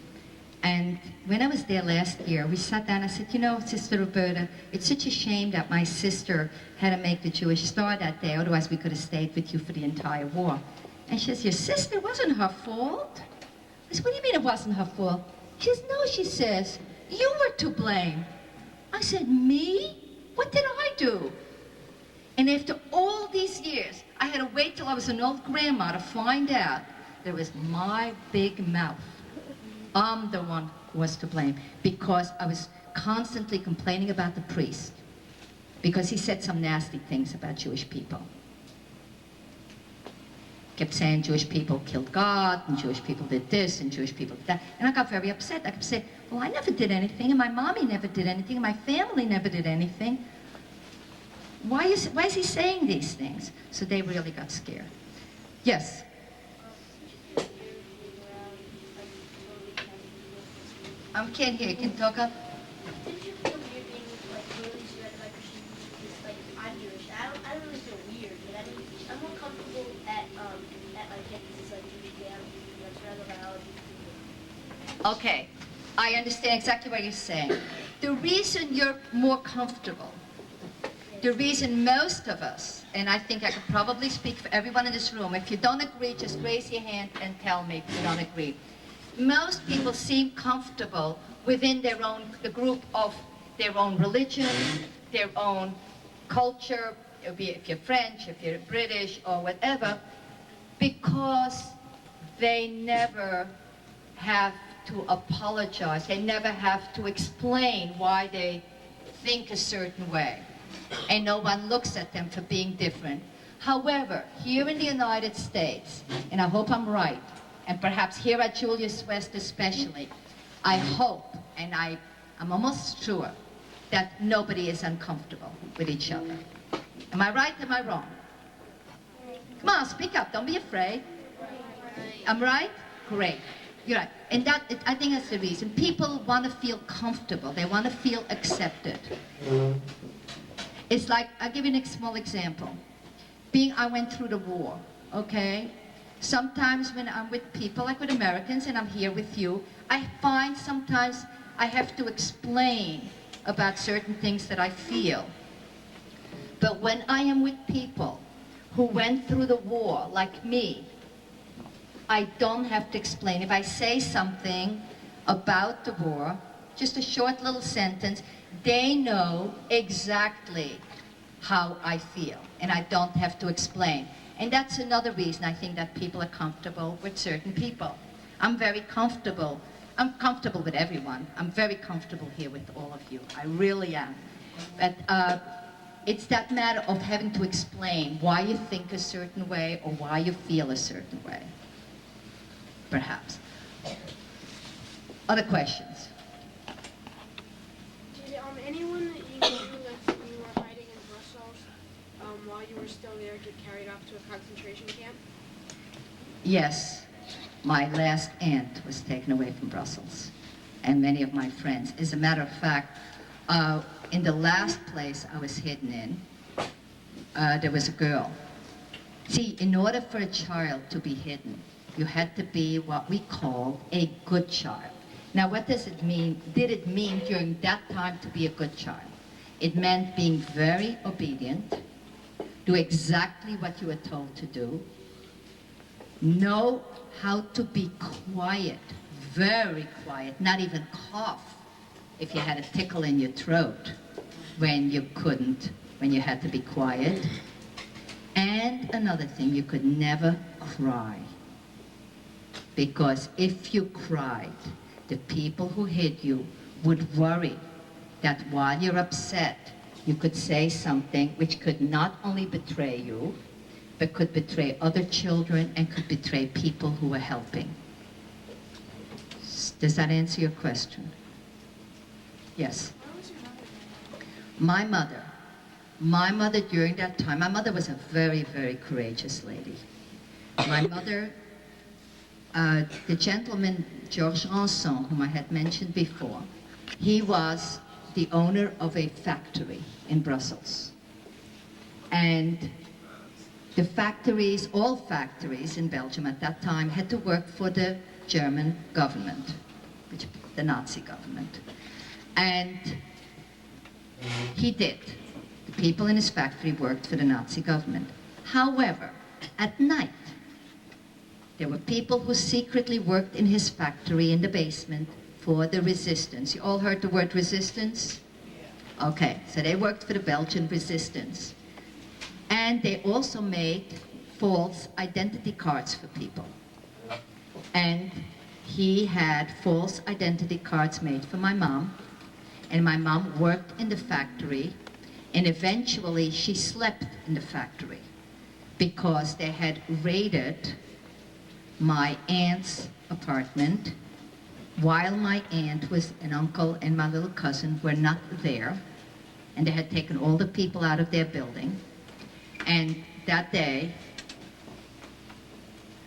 And when I was there last year, we sat down, I said, "You know, Sister Roberta, it's such a shame that my sister had to make the Jewish star that day, otherwise we could have stayed with you for the entire war." And she says, "Your sister, it wasn't her fault." I said, "What do you mean it wasn't her fault?" She says, "No," she says, "you were to blame." I said, "Me? What did I do?" And after all these years, I had to wait till I was an old grandma to find out there was my big mouth. I'm the one who was to blame because I was constantly complaining about the priest because he said some nasty things about Jewish people. Kept saying Jewish people killed God, and Jewish people did this, and Jewish people did that. And I got very upset. I kept saying, well, I never did anything, and my mommy never did anything, and my family never did anything. Why is he saying these things? So they really got scared. Yes? I can't hear you. Can you talk up? Did you feel weird being like totally surrounded by Christians? Because like I'm Jewish. I don't really feel weird, but I mean I'm more comfortable at my campus like Jewish camp, like surrounded by all these people. Okay. I understand exactly what you're saying. The reason you're more comfortable, the reason most of us, and I think I could probably speak for everyone in this room, if you don't agree, just raise your hand and tell me if you don't agree. Most people seem comfortable within the group of their own religion, their own culture, if you're French, if you're British, or whatever, because they never have to apologize. They never have to explain why they think a certain way. And no one looks at them for being different. However, here in the United States, and I hope I'm right, and perhaps here at Julius West especially, I hope, and I'm almost sure, that nobody is uncomfortable with each other. Am I right? Am I wrong? Come on, speak up. Don't be afraid. I'm right? Great. You're right. And I think that's the reason. People want to feel comfortable. They want to feel accepted. It's like, I'll give you a small example. I went through the war, okay? Sometimes when I'm with people, like with Americans, and I'm here with you, I find sometimes I have to explain about certain things that I feel. But when I am with people who went through the war, like me, I don't have to explain. If I say something about the war, just a short little sentence, they know exactly how I feel, and I don't have to explain. And that's another reason I think that people are comfortable with certain people. I'm very comfortable. I'm comfortable with everyone. I'm very comfortable here with all of you. I really am. But it's that matter of having to explain why you think a certain way or why you feel a certain way. Perhaps. Other questions? Did anyone that you knew that you were hiding in Brussels while you were still there get carried off to a concentration camp? Yes. My last aunt was taken away from Brussels, and many of my friends. As a matter of fact, in the last place I was hidden in, there was a girl. See, in order for a child to be hidden, you had to be what we call a good child. Now, what does it mean? Did it mean during that time to be a good child? It meant being very obedient, do exactly what you were told to do, know how to be quiet, very quiet, not even cough if you had a tickle in your throat when you couldn't, when you had to be quiet. And another thing, you could never cry. Because if you cried, the people who hid you would worry that while you're upset, you could say something which could not only betray you, but could betray other children and could betray people who were helping. Does that answer your question? Yes. My mother during that time, my mother was a very, very courageous lady. My mother, the gentleman, Georges Ranson, whom I had mentioned before, he was the owner of a factory in Brussels. And the factories, all factories in Belgium at that time, had to work for the German government, the Nazi government. And he did. The people in his factory worked for the Nazi government. However, at night, there were people who secretly worked in his factory in the basement for the resistance. You all heard the word resistance? Okay, so they worked for the Belgian resistance. And they also made false identity cards for people. And he had false identity cards made for my mom. And my mom worked in the factory. And eventually she slept in the factory because they had raided my aunt's apartment while my aunt was an uncle and my little cousin were not there. And they had taken all the people out of their building. And that day,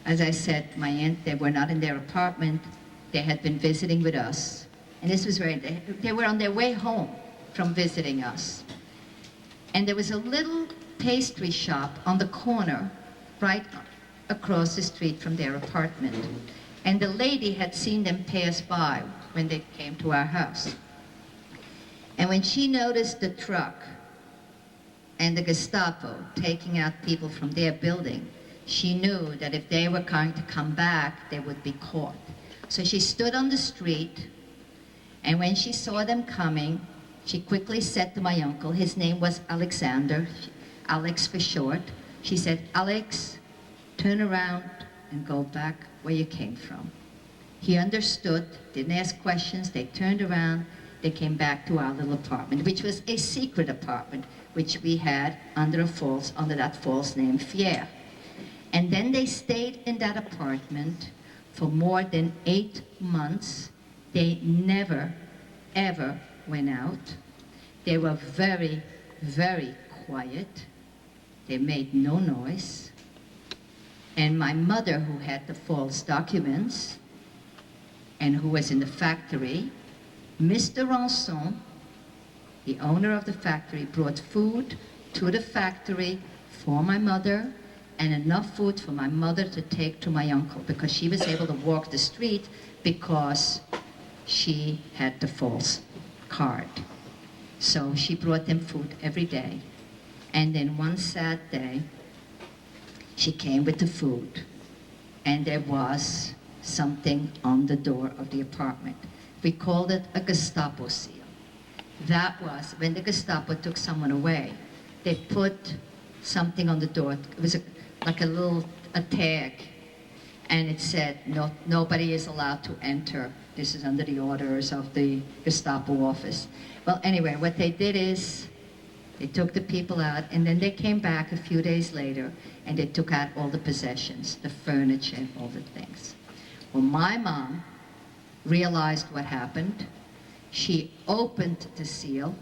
as I said, my aunt, they were not in their apartment. They had been visiting with us. And this was they were on their way home from visiting us. And there was a little pastry shop on the corner right across the street from their apartment. And the lady had seen them pass by when they came to our house. And when she noticed the truck and the Gestapo taking out people from their building, she knew that if they were going to come back, they would be caught. So she stood on the street, and when she saw them coming, she quickly said to my uncle, his name was Alexander, Alex for short, she said, "Alex, turn around and go back where you came from." He understood, didn't ask questions, they turned around, they came back to our little apartment, which was a secret apartment, which we had under that false name, Fier. And then they stayed in that apartment for more than 8 months. They never, ever went out. They were very, very quiet. They made no noise. And my mother, who had the false documents and who was in the factory, Mr. Ranson, the owner of the factory, brought food to the factory for my mother and enough food for my mother to take to my uncle because she was able to walk the street because she had the false card. So she brought them food every day. And then one sad day, she came with the food and there was something on the door of the apartment. We called it a Gestapo seal. That was when the Gestapo took someone away. They put something on the door. It was like a tag, and it said, "No, nobody is allowed to enter. This is under the orders of the Gestapo office." Well, anyway, what they did is they took the people out, and then they came back a few days later, and they took out all the possessions, the furniture, all the things. Well, my mom realized what happened. She opened the seal,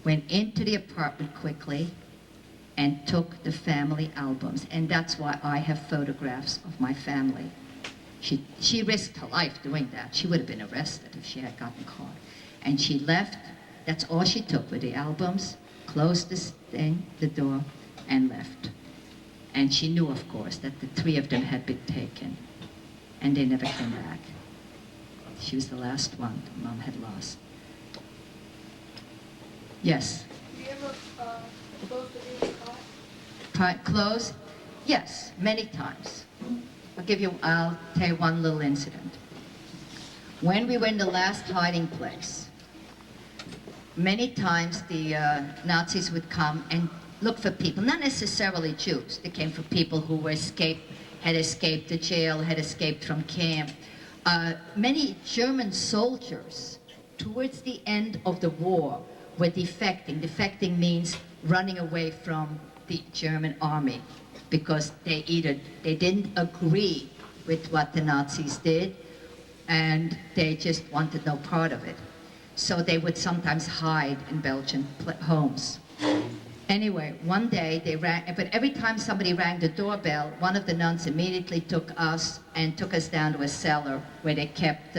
went into the apartment quickly, and took the family albums. And that's why I have photographs of my family. She risked her life doing that. She would have been arrested if she had gotten caught. And she left. That's all she took with the albums, closed this thing, the door, and left. And she knew, of course, that the 3 of them had been taken, and they never came back. She was the last one Mom had lost. Yes? Do you ever close the day's car? Close? Yes, many times. I'll tell you one little incident. When we were in the last hiding place, many times the Nazis would come and look for people, not necessarily Jews. They came for people who had escaped the jail, had escaped from camp. Many German soldiers, towards the end of the war, were defecting. Defecting means running away from the German army because they didn't agree with what the Nazis did, and they just wanted no part of it. So they would sometimes hide in Belgian homes. Anyway, one day they rang, but every time somebody rang the doorbell, one of the nuns immediately took us down to a cellar where they kept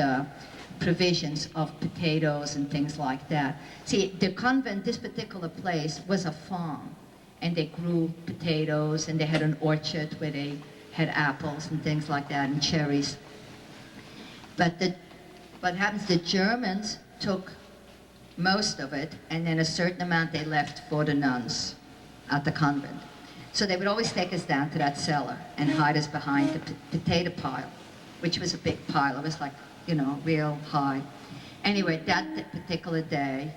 provisions of potatoes and things like that. See, the convent, this particular place, was a farm, and they grew potatoes, and they had an orchard where they had apples and things like that, and cherries. But what happens, the Germans took most of it, and then a certain amount they left for the nuns at the convent. So they would always take us down to that cellar and hide us behind the potato pile, which was a big pile. It was like, real high. Anyway, that particular day,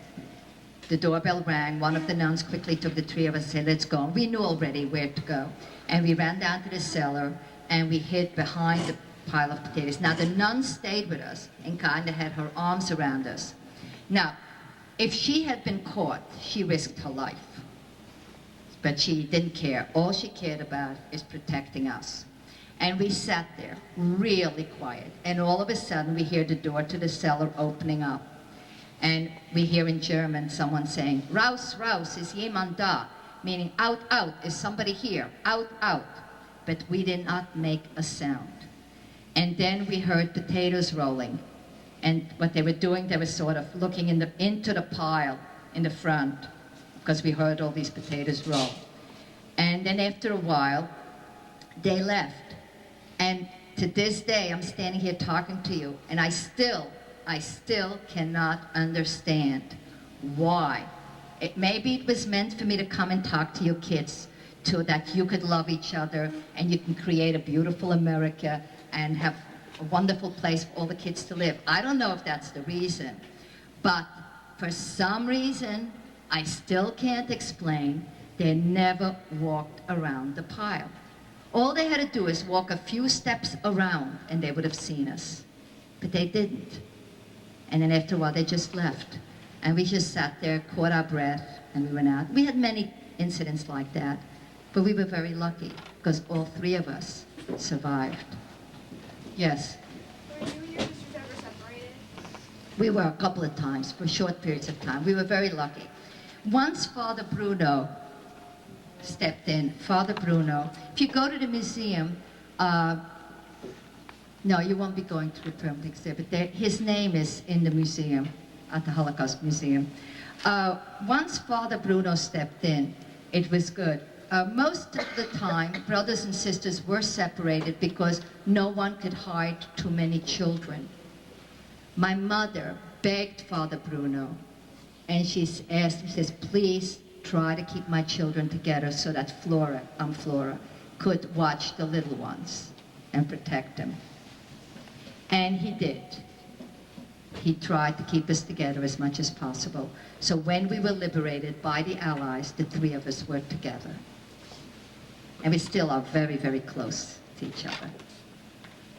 The doorbell rang. One of the nuns quickly took the three of us and said, let's go. And we knew already where to go. And we ran down to the cellar and we hid behind the pile of potatoes. Now the nun stayed with us and kind of had her arms around us. Now, if she had been caught, she risked her life. But she didn't care. All she cared about is protecting us. And we sat there, really quiet. And all of a sudden, we hear the door to the cellar opening up. And we hear in German someone saying, Raus, raus, ist jemand da? Meaning, out, out, is somebody here? Out, out. But we did not make a sound. And then we heard potatoes rolling. And what they were doing, they were sort of looking into the pile in the front, because we heard all these potatoes roll. And then after a while, they left. And to this day, I'm standing here talking to you, and I still cannot understand why. Maybe it was meant for me to come and talk to you kids, so that you could love each other, and you can create a beautiful America, and have a wonderful place for all the kids to live. I don't know if that's the reason, but for some reason, I still can't explain, they never walked around the pile. All they had to do is walk a few steps around and they would have seen us. But they didn't. And then after a while, they just left. And we just sat there, caught our breath, and we went out. We had many incidents like that, but we were very lucky because all three of us survived. Yes? Were you and your sisters ever separated? We were a couple of times, for short periods of time. We were very lucky. Once Father Bruno stepped in, Father Bruno, if you go to the museum, no, you won't be going to the permanent exhibit there. His name is in the museum, at the Holocaust Museum. Once Father Bruno stepped in, it was good. Most of the time, brothers and sisters were separated because no one could hide too many children. My mother begged Father Bruno, and she says, please try to keep my children together so that Flora could watch the little ones and protect them. And he did. He tried to keep us together as much as possible. So when we were liberated by the Allies, the three of us were together. And we still are very, very close to each other.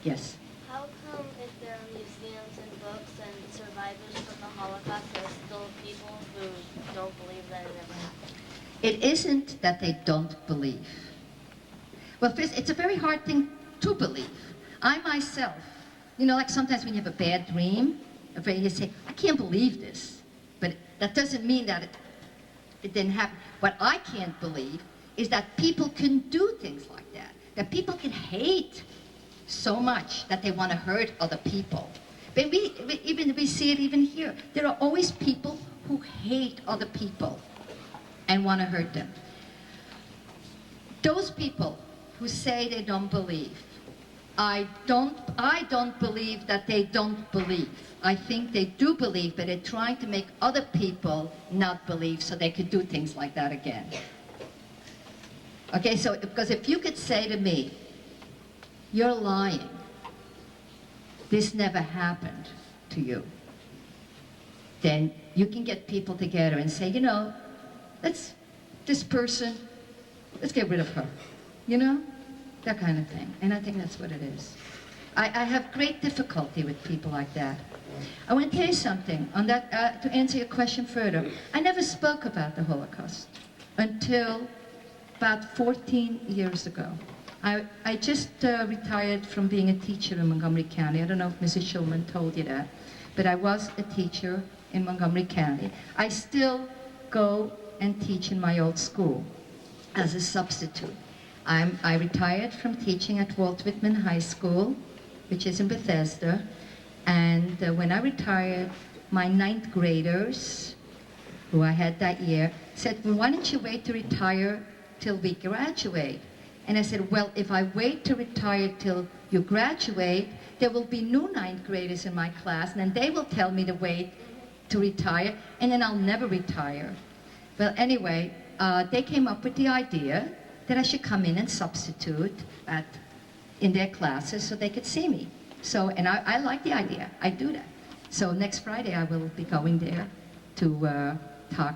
Yes? How come if there are museums and books and survivors from the Holocaust, there's still people who don't believe that it ever happened? It isn't that they don't believe. Well, first, it's a very hard thing to believe. I myself, like sometimes when you have a bad dream, you say, I can't believe this. But that doesn't mean that it didn't happen. What I can't believe is that people can do things like that. That people can hate so much that they want to hurt other people. But we see it even here. There are always people who hate other people and want to hurt them. Those people who say they don't believe, I don't believe that they don't believe. I think they do believe, but they're trying to make other people not believe so they could do things like that again. Okay, so, because if you could say to me, you're lying, this never happened to you, then you can get people together and say, let's get rid of her, that kind of thing. And I think that's what it is. I have great difficulty with people like that. I want to tell you something on that, to answer your question further. I never spoke about the Holocaust until about 14 years ago. I just retired from being a teacher in Montgomery County. I don't know if Mrs. Schulman told you that, but I was a teacher in Montgomery County. I still go and teach in my old school as a substitute. I retired from teaching at Walt Whitman High School, which is in Bethesda, and when I retired, my 9th graders, who I had that year, said, well, why don't you wait to retire till we graduate? And I said, well, if I wait to retire till you graduate, there will be new 9th graders in my class, and then they will tell me to wait to retire, and then I'll never retire. Well, anyway, they came up with the idea that I should come in and substitute in their classes so they could see me. So, and I like the idea. I do that. So next Friday I will be going there to talk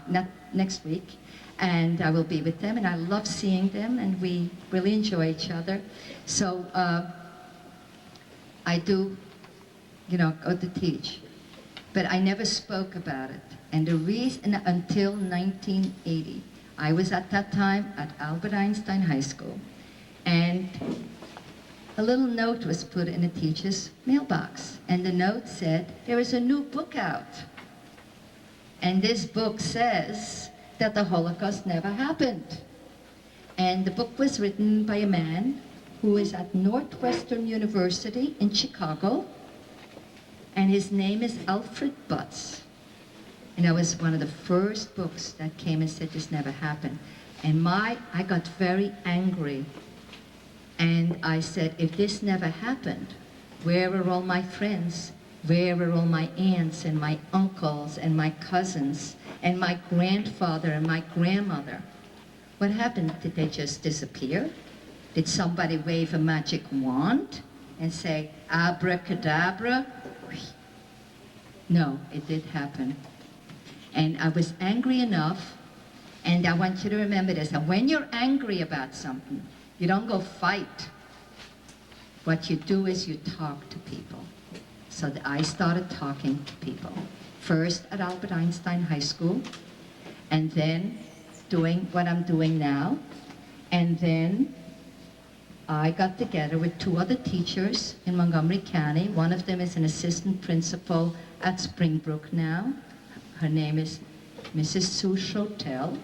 next week, and I will be with them, and I love seeing them, and we really enjoy each other. So I do, go to teach, but I never spoke about it. And the reason, until 1980, I was at that time at Albert Einstein High School, and a little note was put in a teacher's mailbox, and the note said, there is a new book out. And this book says that the Holocaust never happened. And the book was written by a man who is at Northwestern University in Chicago, and his name is Alfred Butz. And that was one of the first books that came and said this never happened. And I got very angry. And I said, if this never happened, where are all my friends? Where are all my aunts and my uncles and my cousins and my grandfather and my grandmother? What happened? Did they just disappear? Did somebody wave a magic wand and say, abracadabra? No, it did happen. And I was angry enough, and I want you to remember this, and when you're angry about something, you don't go fight. What you do is you talk to people. So I started talking to people. First at Albert Einstein High School, and then doing what I'm doing now. And then I got together with 2 other teachers in Montgomery County. One of them is an assistant principal at Springbrook now. Her name is Mrs. Sue Schotel.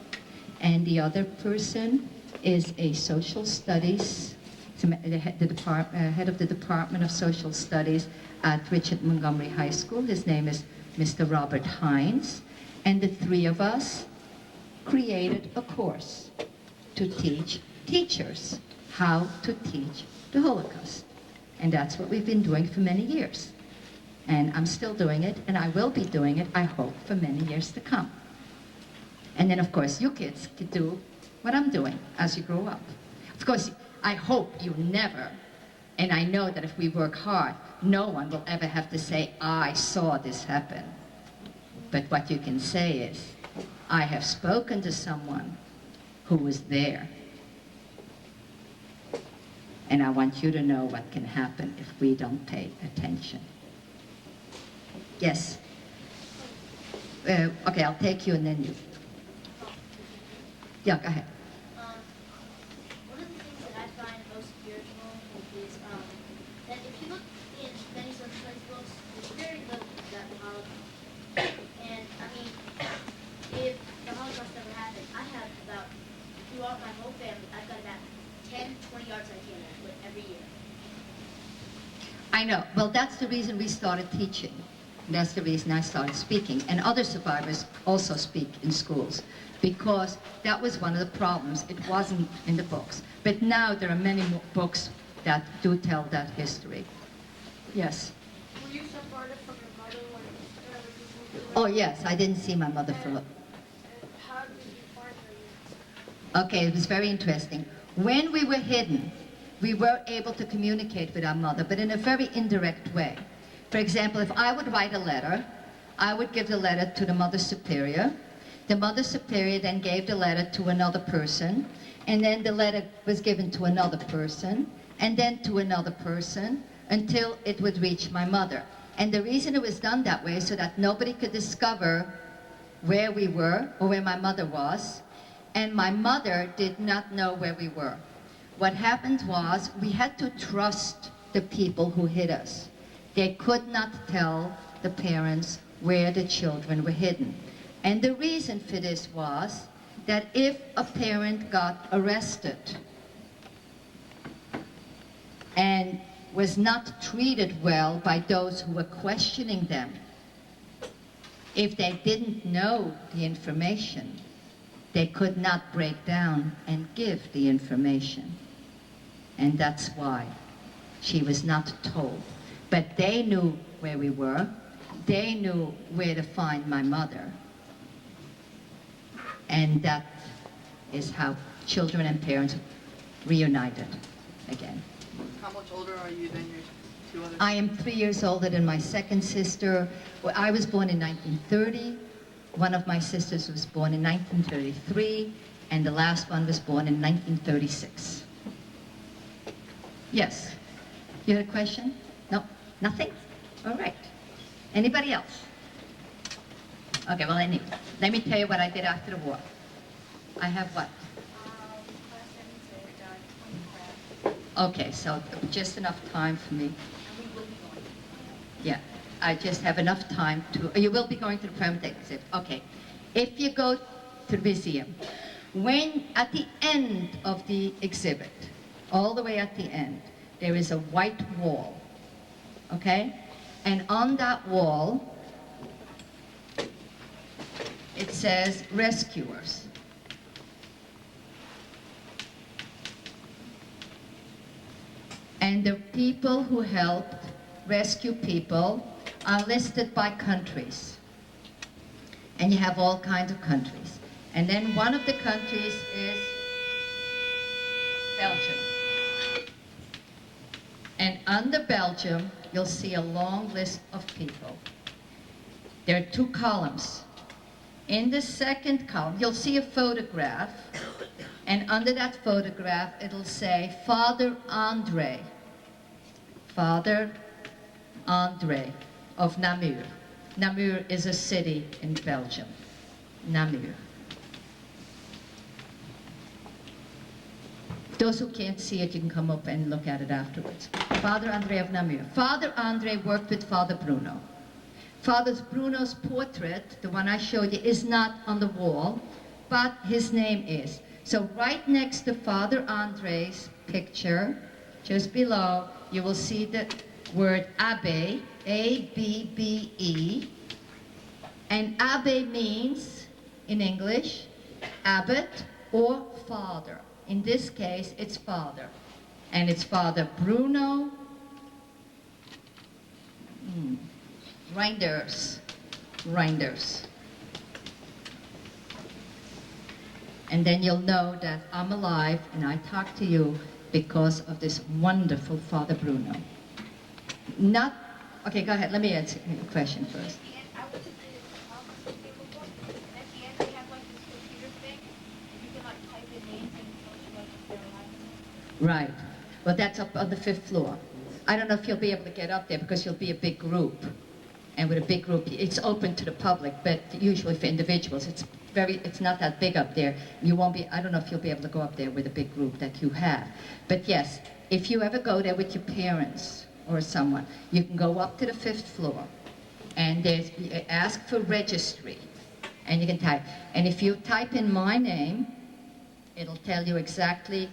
And the other person is a social studies, the head of the Department of Social Studies at Richard Montgomery High School. His name is Mr. Robert Hines. And the 3 of us created a course to teach teachers how to teach the Holocaust. And that's what we've been doing for many years. And I'm still doing it, and I will be doing it, I hope, for many years to come. And then, of course, you kids could do what I'm doing as you grow up. Of course, I hope you never, and I know that if we work hard, no one will ever have to say, I saw this happen. But what you can say is, I have spoken to someone who was there. And I want you to know what can happen if we don't pay attention. Yes? Okay, I'll take you and then you. Yeah, go ahead. One of the things that I find most spiritual is that if you look in many social studies books, there's very little about the Holocaust. And I mean, if the Holocaust never happened, I have about, throughout my whole family, I've got about 10, 20 yards I came at with every year. I know. Well, that's the reason we started teaching. That's the reason I started speaking. And other survivors also speak in schools, because that was one of the problems. It wasn't in the books. But now there are many more books that do tell that history. Yes? Were you separated from your mother when you moved away? Oh, yes. I didn't see my mother for... And how did you find her? Okay, it was very interesting. When we were hidden, we were able to communicate with our mother, but in a very indirect way. For example, if I would write a letter, I would give the letter to the Mother Superior. The Mother Superior then gave the letter to another person, and then the letter was given to another person, and then to another person, until it would reach my mother. And the reason it was done that way is so that nobody could discover where we were or where my mother was, and my mother did not know where we were. What happened was we had to trust the people who hid us. They could not tell the parents where the children were hidden. And the reason for this was that if a parent got arrested and was not treated well by those who were questioning them, if they didn't know the information, they could not break down and give the information. And that's why she was not told. But they knew where we were. They knew where to find my mother. And that is how children and parents reunited again. How much older are you than your 2 other? I am 3 years older than my second sister. Well, I was born in 1930, One of my sisters was born in 1933, and the last one was born in 1936. Yes. You had a question? No? Nothing? All right. Anybody else? Okay, well, anyway, let me tell you what I did after the war. I have what? Okay, so just enough time for me. Yeah, I just have enough time to, you will be going to the permanent exhibit. Okay, if you go to the museum, when at the end of the exhibit, all the way at the end, there is a white wall, okay? And on that wall, it says rescuers. And the people who helped rescue people are listed by countries. And you have all kinds of countries. And then one of the countries is Belgium. And under Belgium, you'll see a long list of people. There are two columns. In the second column, you'll see a photograph, and under that photograph, it'll say Father André. Father André of Namur. Namur is a city in Belgium. Namur. Those who can't see it, you can come up and look at it afterwards. Father André of Namur. Father André worked with Father Bruno. Father Bruno's portrait, the one I showed you, is not on the wall, but his name is. So right next to Father André's picture, just below, you will see the word Abbe, A-B-B-E. And Abbe means, in English, abbot or father. In this case, it's father. And it's Father Bruno Reinders. And then you'll know that I'm alive and I talk to you because of this wonderful Father Bruno. Not, okay, go ahead, let me answer your question first. Right. Well, that's up on the 5th floor. I don't know if you'll be able to get up there because you'll be a big group. And with a big group, it's open to the public, but usually for individuals, it's not that big up there. You won't be, I don't know if you'll be able to go up there with a big group that you have. But yes, if you ever go there with your parents or someone, you can go up to the 5th floor and ask for registry and you can type. And if you type in my name, it'll tell you exactly,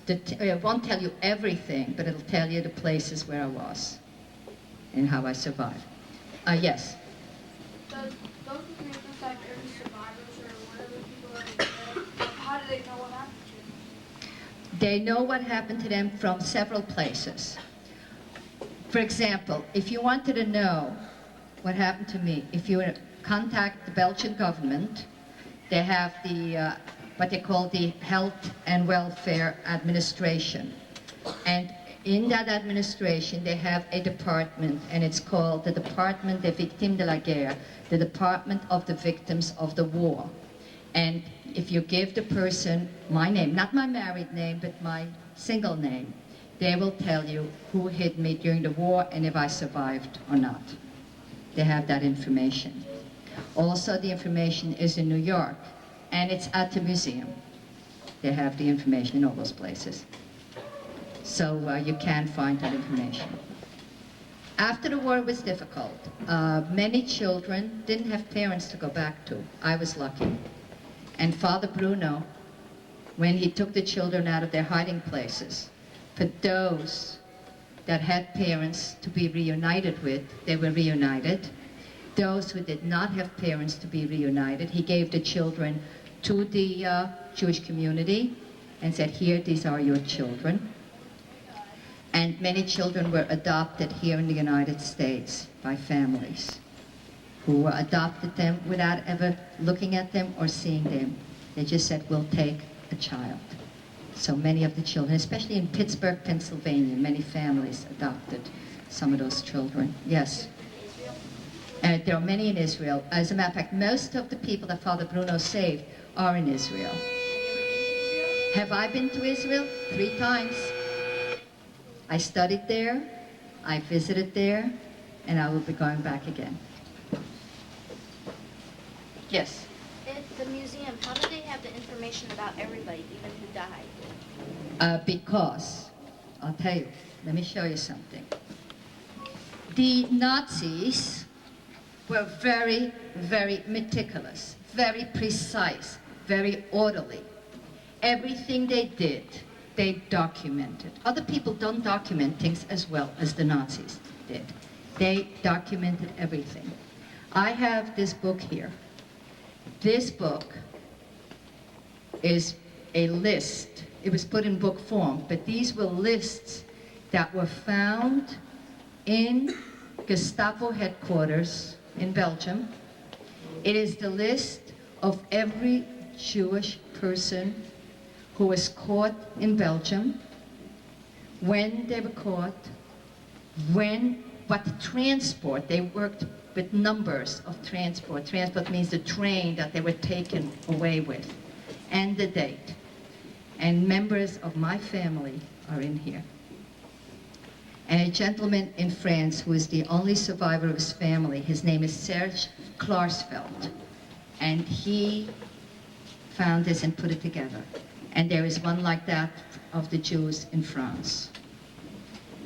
it won't tell you everything, but it'll tell you the places where I was and how I survived. Yes? Those agreements have any survivors or whatever people are dead? How do they know what happened to them? They know what happened to them from several places. For example, if you wanted to know what happened to me, if you contact the Belgian government, they have the what they call the Health and Welfare Administration. And in that administration, they have a department, and it's called the Department des Victimes de la Guerre, the Department of the Victims of the War. And if you give the person my name, not my married name, but my single name, they will tell you who hit me during the war and if I survived or not. They have that information. Also, the information is in New York, and it's at the museum. They have the information in all those places. So you can find that information. After the war, it was difficult. Many children didn't have parents to go back to. I was lucky. And Father Bruno, when he took the children out of their hiding places, for those that had parents to be reunited with, they were reunited. Those who did not have parents to be reunited, he gave the children to the Jewish community and said, here, these are your children. And many children were adopted here in the United States by families who adopted them without ever looking at them or seeing them. They just said, we'll take a child. So many of the children, especially in Pittsburgh, Pennsylvania, many families adopted some of those children. Yes? There are many in Israel. As a matter of fact, most of the people that Father Bruno saved are in Israel. Have I been to Israel? 3 times. I studied there, I visited there, and I will be going back again. Yes? At the museum, how do they have the information about everybody, even who died? Because, I'll tell you, let me show you something. The Nazis were very, very meticulous, very precise, very orderly. Everything they did, they documented. Other people don't document things as well as the Nazis did. They documented everything. I have this book here. This book is a list. It was put in book form, but these were lists that were found in Gestapo headquarters in Belgium. It is the list of every Jewish person who was caught in Belgium, when they were caught, what transport, they worked with numbers of transport. Transport means the train that they were taken away with, and the date. And members of my family are in here. And a gentleman in France who is the only survivor of his family, his name is Serge Klarsfeld, and he found this and put it together. And there is one like that of the Jews in France.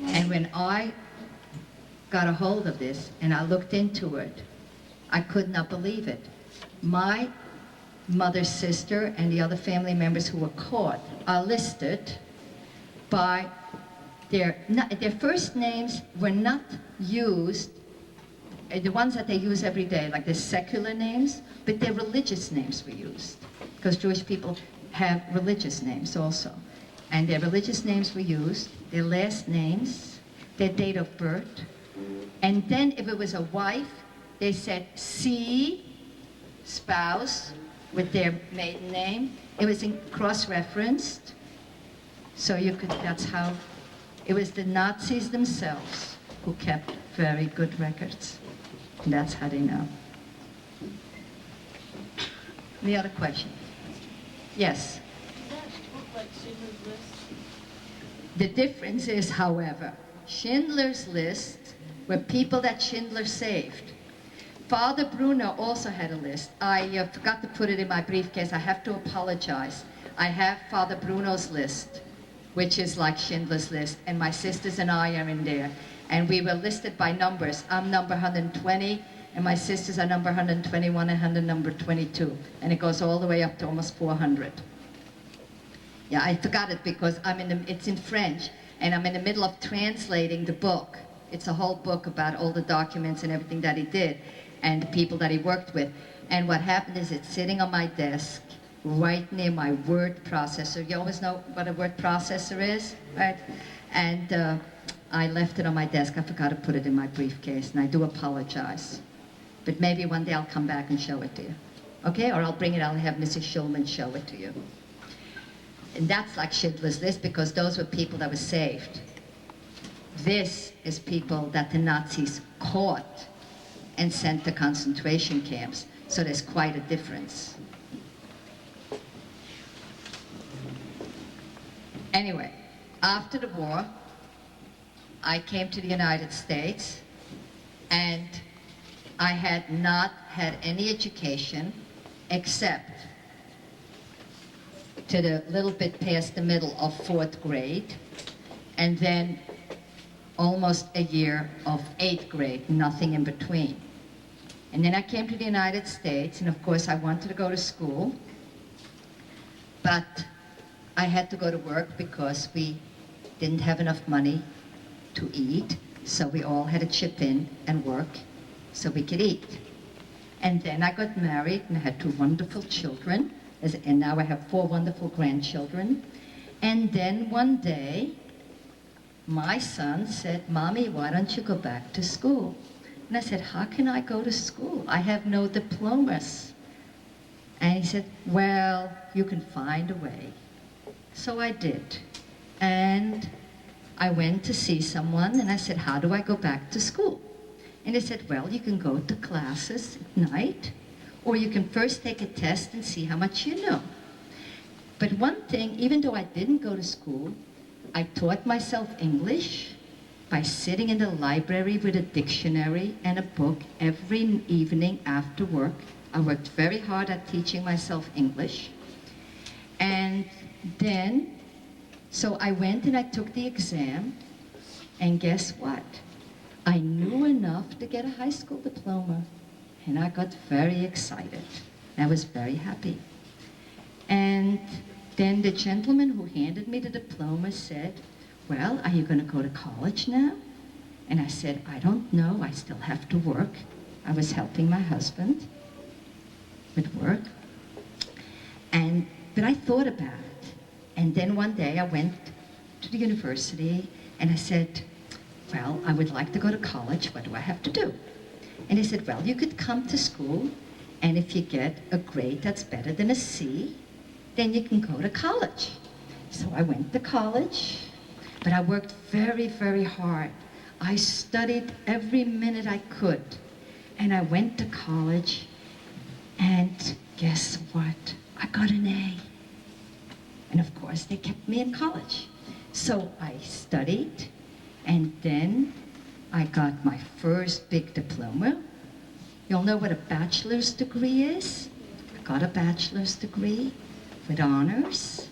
And when I got a hold of this and I looked into it, I could not believe it. My mother's sister and the other family members who were caught are listed by their first names were not used, the ones that they use every day, like the secular names, but their religious names were used, because Jewish people have religious names also. And their religious names were used, their last names, their date of birth, and then if it was a wife, they said C, spouse, with their maiden name. It was cross-referenced, so you could, that's how, it was the Nazis themselves who kept very good records. And that's how they know. Any other question? Yes? Does that look like Schindler's List? The difference is, however, Schindler's List were people that Schindler saved. Father Bruno also had a list. I forgot to put it in my briefcase. I have to apologize. I have Father Bruno's list, which is like Schindler's List, and my sisters and I are in there. And we were listed by numbers. I'm number 120, and my sisters are number 121 and number 22. And it goes all the way up to almost 400. Yeah, I forgot it because it's in French, and I'm in the middle of translating the book. It's a whole book about all the documents and everything that he did, and the people that he worked with. And what happened is it's sitting on my desk, right near my word processor. You always know what a word processor is, right? And I left it on my desk. I forgot to put it in my briefcase, and I do apologize. But maybe one day I'll come back and show it to you. Okay? Or I'll have Mrs. Schulman show it to you. And that's like Schindler's List, because those were people that were saved. This is people that the Nazis caught and sent to concentration camps. So there's quite a difference. Anyway, after the war, I came to the United States, and I had not had any education except to the little bit past the middle of 4th grade, and then almost a year of 8th grade, nothing in between. And then I came to the United States, and of course I wanted to go to school, but I had to go to work because we didn't have enough money to eat, so we all had to chip in and work so we could eat. And then I got married and I had 2 wonderful children, and now I have 4 wonderful grandchildren. And then one day, my son said, "Mommy, why don't you go back to school?" And I said, "How can I go to school? I have no diplomas." And he said, "Well, you can find a way." So I did. And I went to see someone, and I said, "How do I go back to school?" And they said, well, you can go to classes at night, or you can first take a test and see how much you know. But one thing, even though I didn't go to school, I taught myself English by sitting in the library with a dictionary and a book every evening after work. I worked very hard at teaching myself English. And then, so I went and I took the exam, and guess what? I knew enough to get a high school diploma, and I got very excited. I was very happy. And then the gentleman who handed me the diploma said, well, are you going to go to college now? And I said, I don't know, I still have to work. I was helping my husband with work. But I thought about it. And then one day I went to the university and I said, well, I would like to go to college, what do I have to do? And he said, well, you could come to school, and if you get a grade that's better than a C, then you can go to college. So I went to college, but I worked very, very hard. I studied every minute I could, and I went to college, and guess what? I got an A. And of course, they kept me in college. So I studied, and then I got my first big diploma. You all know what a bachelor's degree is? I got a bachelor's degree with honors,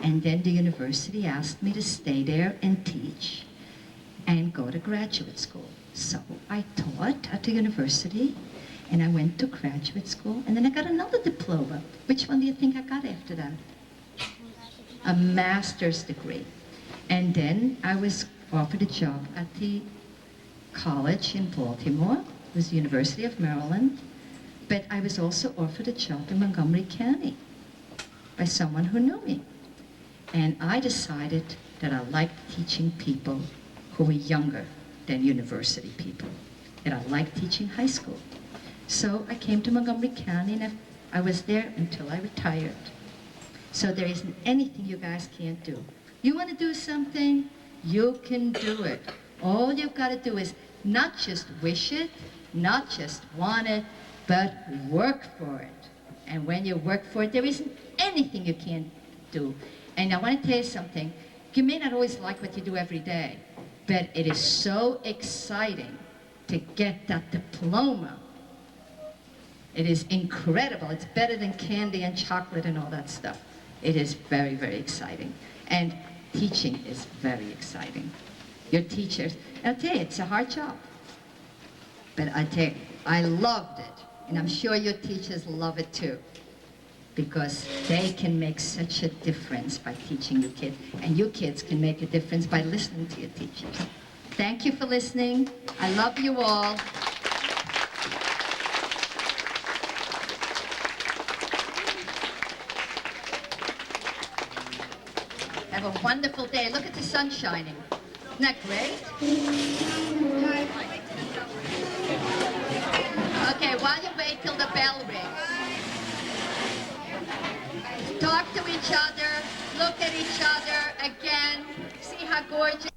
and then the university asked me to stay there and teach and go to graduate school. So I taught at the university, and I went to graduate school, and then I got another diploma. Which one do you think I got after that? A master's degree. And then I was offered a job at the college in Baltimore. It was the University of Maryland. But I was also offered a job in Montgomery County by someone who knew me. And I decided that I liked teaching people who were younger than university people, that I liked teaching high school. So I came to Montgomery County, and I was there until I retired. So there isn't anything you guys can't do. You want to do something, you can do it. All you've got to do is not just wish it, not just want it, but work for it. And when you work for it, there isn't anything you can't do. And I want to tell you something. You may not always like what you do every day, but it is so exciting to get that diploma. It is incredible. It's better than candy and chocolate and all that stuff. It is very, very exciting. And teaching is very exciting. Your teachers, I'll tell you, it's a hard job. But I tell you, I loved it. And I'm sure your teachers love it too, because they can make such a difference by teaching your kids. And you kids can make a difference by listening to your teachers. Thank you for listening. I love you all. Have a wonderful day. Look at the sun shining. Isn't that great? Okay, while you wait till the bell rings, talk to each other, look at each other again, see how gorgeous.